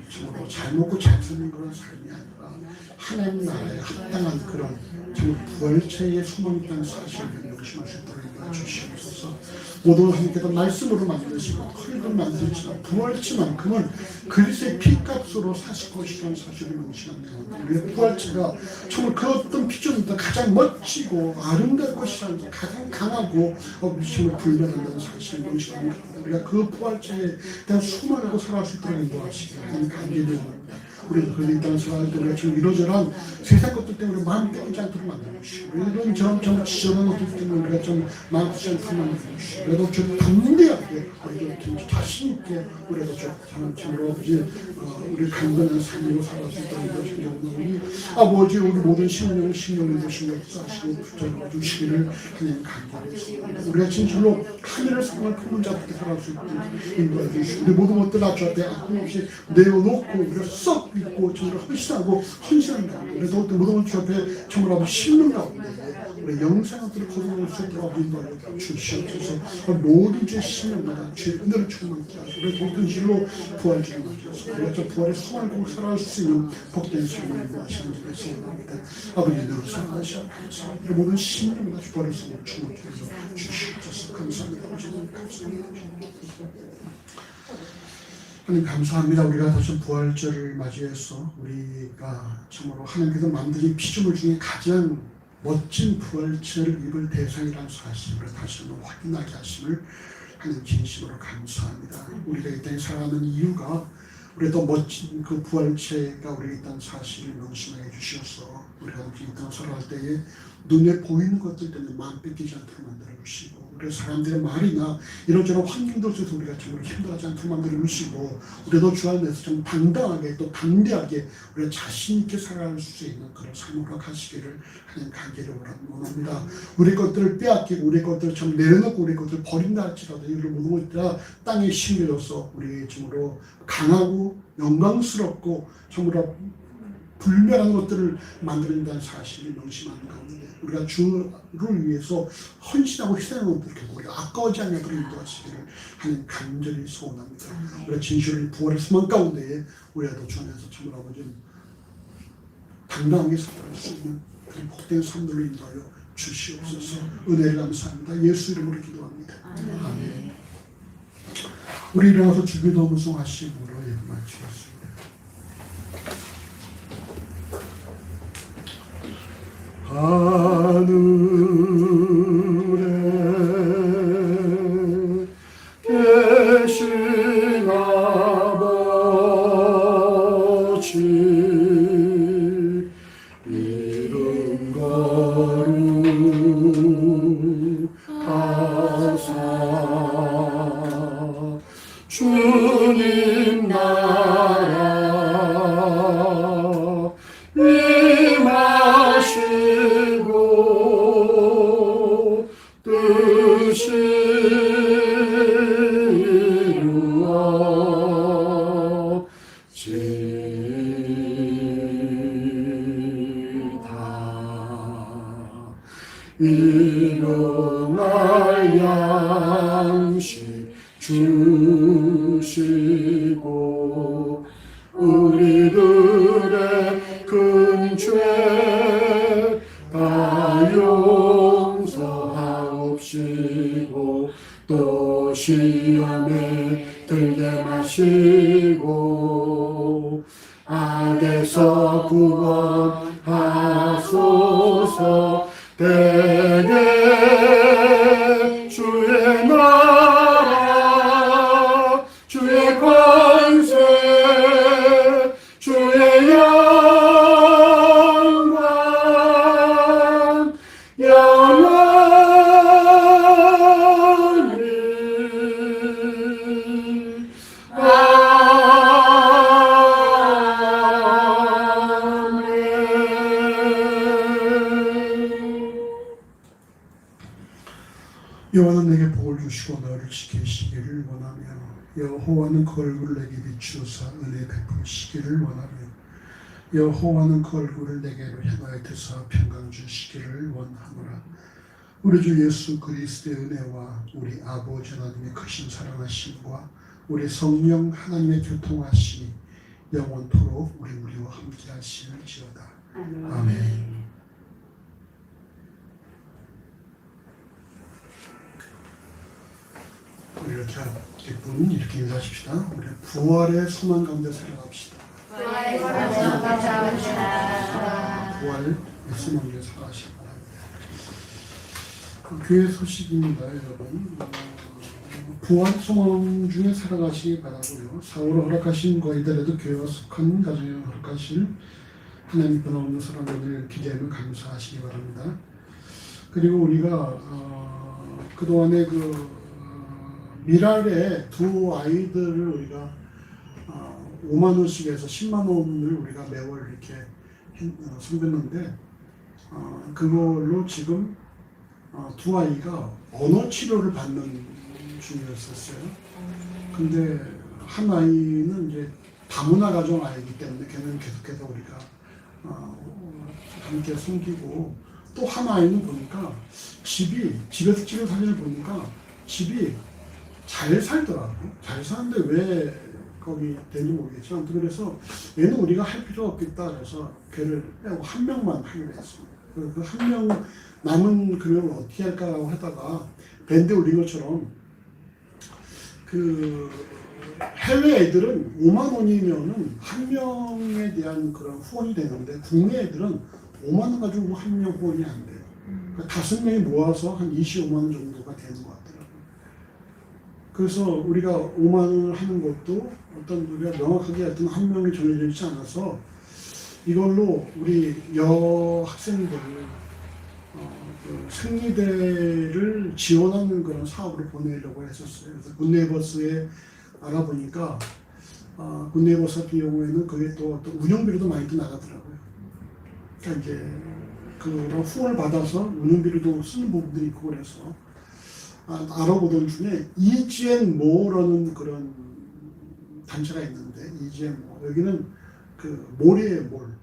A: 정말 잘 먹고 잘 사는 그런 삶이 아니라 하나님 나라에 합당한 그런 정말 부활체의 소망이 있다는 사실을 명심할 수 있도록 주시옵소서. 모든 하나님께서 말씀으로 만드시고 허리로 만드시지만 부활체만큼은 그리스도의 피값으로 사실 것이라는 사실을 명심합니다. 우리의 부활체가 정말 그 어떤 피조물보다 가장 멋지고 아름다울 것이라는 가장 강하고 미심을 불면한다는 사실을 명심합니다. 우리가 그 부활체에 대한 소망하고 살아갈 수 있도록 인도하시기 하나님 간절히 원합니다. 우리가 그에 따른 생활할 때 우리가 지금 이러저러한 세상 것들 때문에 마음 뺏기지 않도록 만들어주시고 이런 저런 지저분한 것들 때문에 우리가 좀 마음 뺏지 않도록 만들어주시고 그래도 좀 담대하게 우리가 좀 자신 있게 우리가 좀 참으로 우리 강건한 삶으로 살아갈 수 있도록 만들어주시고 아버지 우리 모든 신령을 되시고 역사하시고 붙잡아 주시기를 하나님 간절히 우리가 진실로 하늘의 소망을 품은 자답게 살아갈 수 있도록 인도해 주시고 우리 모든 것들 주 앞에 아낌없이 내어놓고 우리가 썩 믿고 정말 헌신한 가운데 그래도 모든 것 주 앞에 정말 심는 가운데 우리 영생들을 거듭날 수 있도록 인도하여 주시옵소서. 모든 죄 심령마다 죄 은혜를 충만케 하시고 우리 모든 일로 부활 주님 하셔서 우리가 저 부활의 소망을 꼭 살아갈 수 있는 복된 삶을 인도하시는 줄에 소원합니다. 아버지 늘 사랑하시옵소서. 우리 모든 심령마다 부활의 소망을 충만케 하셔서 주시옵소서. 감사합니다. 아버지님 감사합니다. 하나님 감사합니다. 우리가 다시 부활절을 맞이해서 우리가 참으로 하나님께서 만드신 피조물 중에 가장 멋진 부활체를 입을 대상이라는 사실을 다시 한번 확인하게 하심을 하나님 진심으로 감사합니다. 우리가 이 땅에 살아가는 이유가 우리가 더 멋진 그 부활체가 우리가 있다는 사실을 명심하게 해주셔서 우리가 이 땅을 살아갈 때에 눈에 보이는 것들 때문에 마음 뺏기지 않도록 만들어주시고 그래서 사람들의 말이나 이런저런 환경들 속에서 우리가 정말 힘들어하지 않도록 만들어주시고 우리도 주 안에서 좀 당당하게 또 담대하게 우리가 자신 있게 살아갈 수 있는 그런 삶을 허락하시기를 하나님 간절히 원합니다. 우리 것들을 빼앗기고 우리 것들을 좀 내려놓고 우리 것들을 버린다 할지라도 이런 모든 것들 다 땅에 심겨져서 우리의 정말로 강하고 영광스럽고 정말로 불멸한 것들을 만들어낸다는 사실을 명심하는 가운데 우리가 주를 위해서 헌신하고 희생하는 것들을 우리가 아까워지 않게 인도하시기를 하나님 간절히 소원합니다. 우리가 진실을 부활의 소망 가운데에 우리가 더 주 안에서 정말 아버지 당당하게 살아갈 수 있는 그런 복된 삶들로 인도하여 주시옵소서. 은혜를 감사합니다. 예수 이름으로 기도합니다. 아멘. 우리 일어나서 주기도 무송하심으로 예배 마치겠습니다.
B: 하늘에 계신 아버지 이름 거룩하사 주님 나라 임하 이루시고 뜻이 이루어지다. 일용할 양식 주시고 우리들의 큰 죄 다 용서하옵시고 또 시험에 들게 마시고 악에서 구원하소서. 대개 주의 나라 주의 권세 주의 영광 영원히
A: 여호와는 내게 복을 주시고 너를 지키시기를 원하며 여호와는 그 얼굴을 내게 비추사 은혜 베푸시기를 원하며 여호와는 그 얼굴을 내게로 향하여 드사 평강 주시기를 원하노라. 우리 주 예수 그리스도의 은혜와 우리 아버지 하나님의 크신 사랑하심과 우리 성령 하나님의 교통하심이 영원토록 우리와 함께 하시는지어다. 아멘. 우리 이렇게 기쁜 이렇게 인사하십시다. 우리 부활의 소망 가운데 살아갑시다.
C: 부활의 소망 가운데 살아갑시다.
A: 부활의 소망 가운데 살아가시기 바랍니다. 교회 소식입니다, 여러분. 부활 소망 중에 살아가시기 바라고요. 사울을 허락하신 거 이더라도 교회와 속한 가정에 허락하실 하나님 변함없는 사랑을 기대하며 감사하시기 바랍니다. 그리고 우리가 그동안에 미랄의 두 아이들을 우리가 5만 원씩에서 10만 원을 우리가 매월 이렇게 섬겼는데 그걸로 지금 두 아이가 언어 치료를 받는 중이었었어요. 근데 한 아이는 이제 다문화 가정 아이이기 때문에 걔는 계속해서 우리가 함께 섬기고 또 한 아이는 보니까 집에서 찍은 사진을 보니까 집이 잘 살더라고. 잘 사는데 왜 거기 되는지 모르겠지만 아무튼 그래서 얘는 우리가 할 필요가 없겠다 그래서 걔를 빼고 한 명만 하기로 했습니다. 그 한 명 남은 금액을 어떻게 할까라고 하다가 밴드에 올린 것처럼 그 해외 애들은 5만 원이면은 한 명에 대한 그런 후원이 되는데 국내 애들은 5만 원 가지고 한 명 후원이 안 돼요. 그러니까 5명이 모아서 한 25만 원 정도가 되는 것 같아요. 그래서 우리가 5만 원을 하는 것도 어떤 우리가 명확하게 어떤 한 명이 정해져 있지 않아서 이걸로 우리 여학생들 그 생리대를 지원하는 그런 사업을 보내려고 했었어요. 그래서 굿네이버스에 알아보니까 굿네이버스 같은 경우에는 그게 또 어떤 운영비로도 많이 또 나가더라고요. 그러니까 이제 그런 후원을 받아서 운영비로도 쓰는 부분들이 있고 그래서 알아보던 중에 이지앤모라는 그런 단체가 있는데 이지앤모 여기는 그 몰이에요. 몰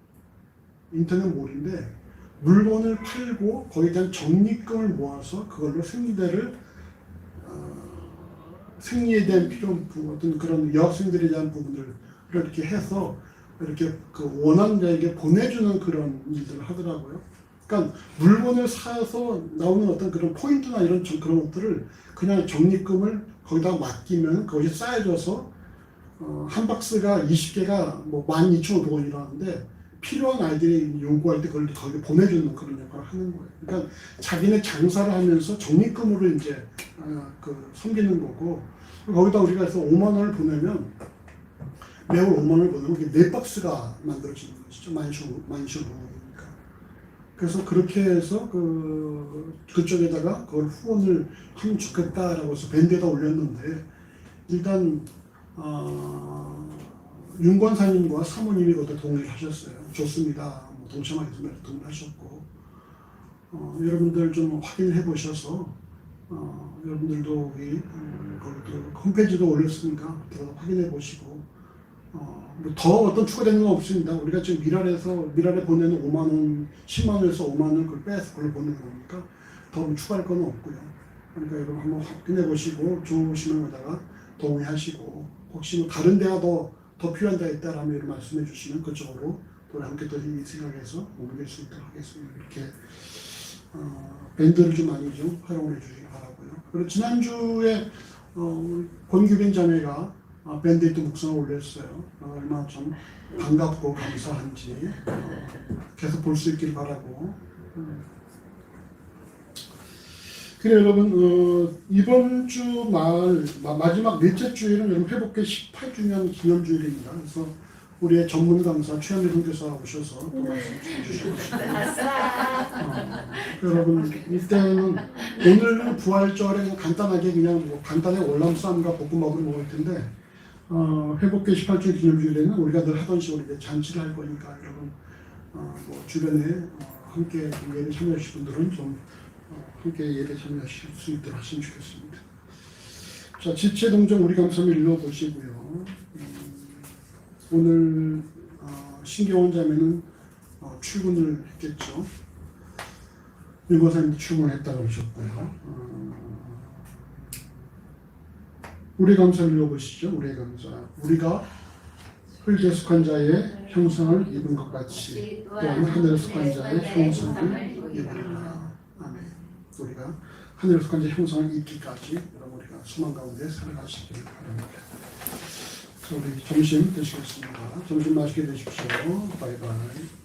A: 인터넷 몰인데 물건을 팔고 거기에 대한 적립금을 모아서 그걸로 생리대를 생리에 대한 필요한 부분 어떤 그런 여학생들에 대한 부분들을 이렇게 해서 이렇게 그 원하자에게 보내주는 그런 일들을 하더라고요. 그러니까 물건을 사서 나오는 어떤 그런 포인트나 이런 그런 것들을 그냥 적립금을 거기다 맡기면 거기에 쌓여져서 한 박스가 20개가 뭐 12,500원이라는데 필요한 아이들이 요구할 때 그걸 거기 보내주는 그런 역할을 하는 거예요. 그러니까 자기네 장사를 하면서 적립금으로 이제 섬기는 거고 거기다 우리가 해서 5만 원을 보내면 매월 5만 원을 보내면 4박스가 만들어지는 것이죠. 12,500원이니까. 그래서 그렇게 해서 그쪽에다가 그걸 후원을 하면 좋겠다라고 해서 밴드에다 올렸는데 일단 윤 권사님과 사모님이 그것도 동의를 하셨어요. 좋습니다. 동참하겠습니다. 동의를 하셨고 여러분들 좀 확인해 보셔서 여러분들도 우리 거기도 홈페이지도 올렸으니까 들어가 확인해 보시고 뭐더 어떤 추가되는 건 없습니다. 우리가 지금 미랄에 보내는 5만 원, 10만 원에서 5만 원 그걸 빼서 그걸 보내는 거니까 더 추가할 건 없고요. 그러니까 여러분 한번 확인해 보시고 좋으시면 거다가 동의하시고 혹시 뭐 다른 데가 더 필요한 데가 있다라면 이런 말씀해 주시면 그쪽으로 또 함께 또 이 생각해서 옮길 수 있도록 하겠습니다. 이렇게 밴드를 좀 많이 좀 활용해 주시기 바라고요. 그리고 지난주에 권규빈 자매가 밴드에 또 묵상을 올렸어요. 얼마나 좀 반갑고 감사한지 계속 볼 수 있길 바라고. 그래 여러분 이번 주 마지막 넷째 주일은 여러분 회복회 18주년 기념주일입니다. 그래서 우리의 전문 강사 최현미 선교사가 오셔서 또 말씀 주시겠습니다. 여러분 이때는 오늘은 부활절에 그냥 간단하게 그냥 뭐 간단하게 월남쌈과 볶음밥을 먹을 텐데 회복회 18주년 기념주일에는 우리가 늘 하던 식으로 이제 잔치를 할 거니까 여러분 뭐 주변에 함께 예배 참여하실 분들은 좀 함께 예배 참여하실 수 있도록 하시면 좋겠습니다. 자, 지체동정 우리 감사를 읽어보시고요. 오늘 신경원 자매는 출근을 했겠죠. 일고사님도 출근했다고 그러셨고요. 우리 감사를 읽어보시죠. 우리 감사. 우리가 흙에 속한 자의 형상을 입은 것 같이 또한 하늘에 속한 자의 형상을 입으리라. 아멘. 우리가 하늘에 속한 자의 형상을 입기까지 여러분 우리가 소망 가운데 살아가시기를 바랍니다. 우리 점심 드시겠습니다. 점심 맛있게 드십시오. 바이바이.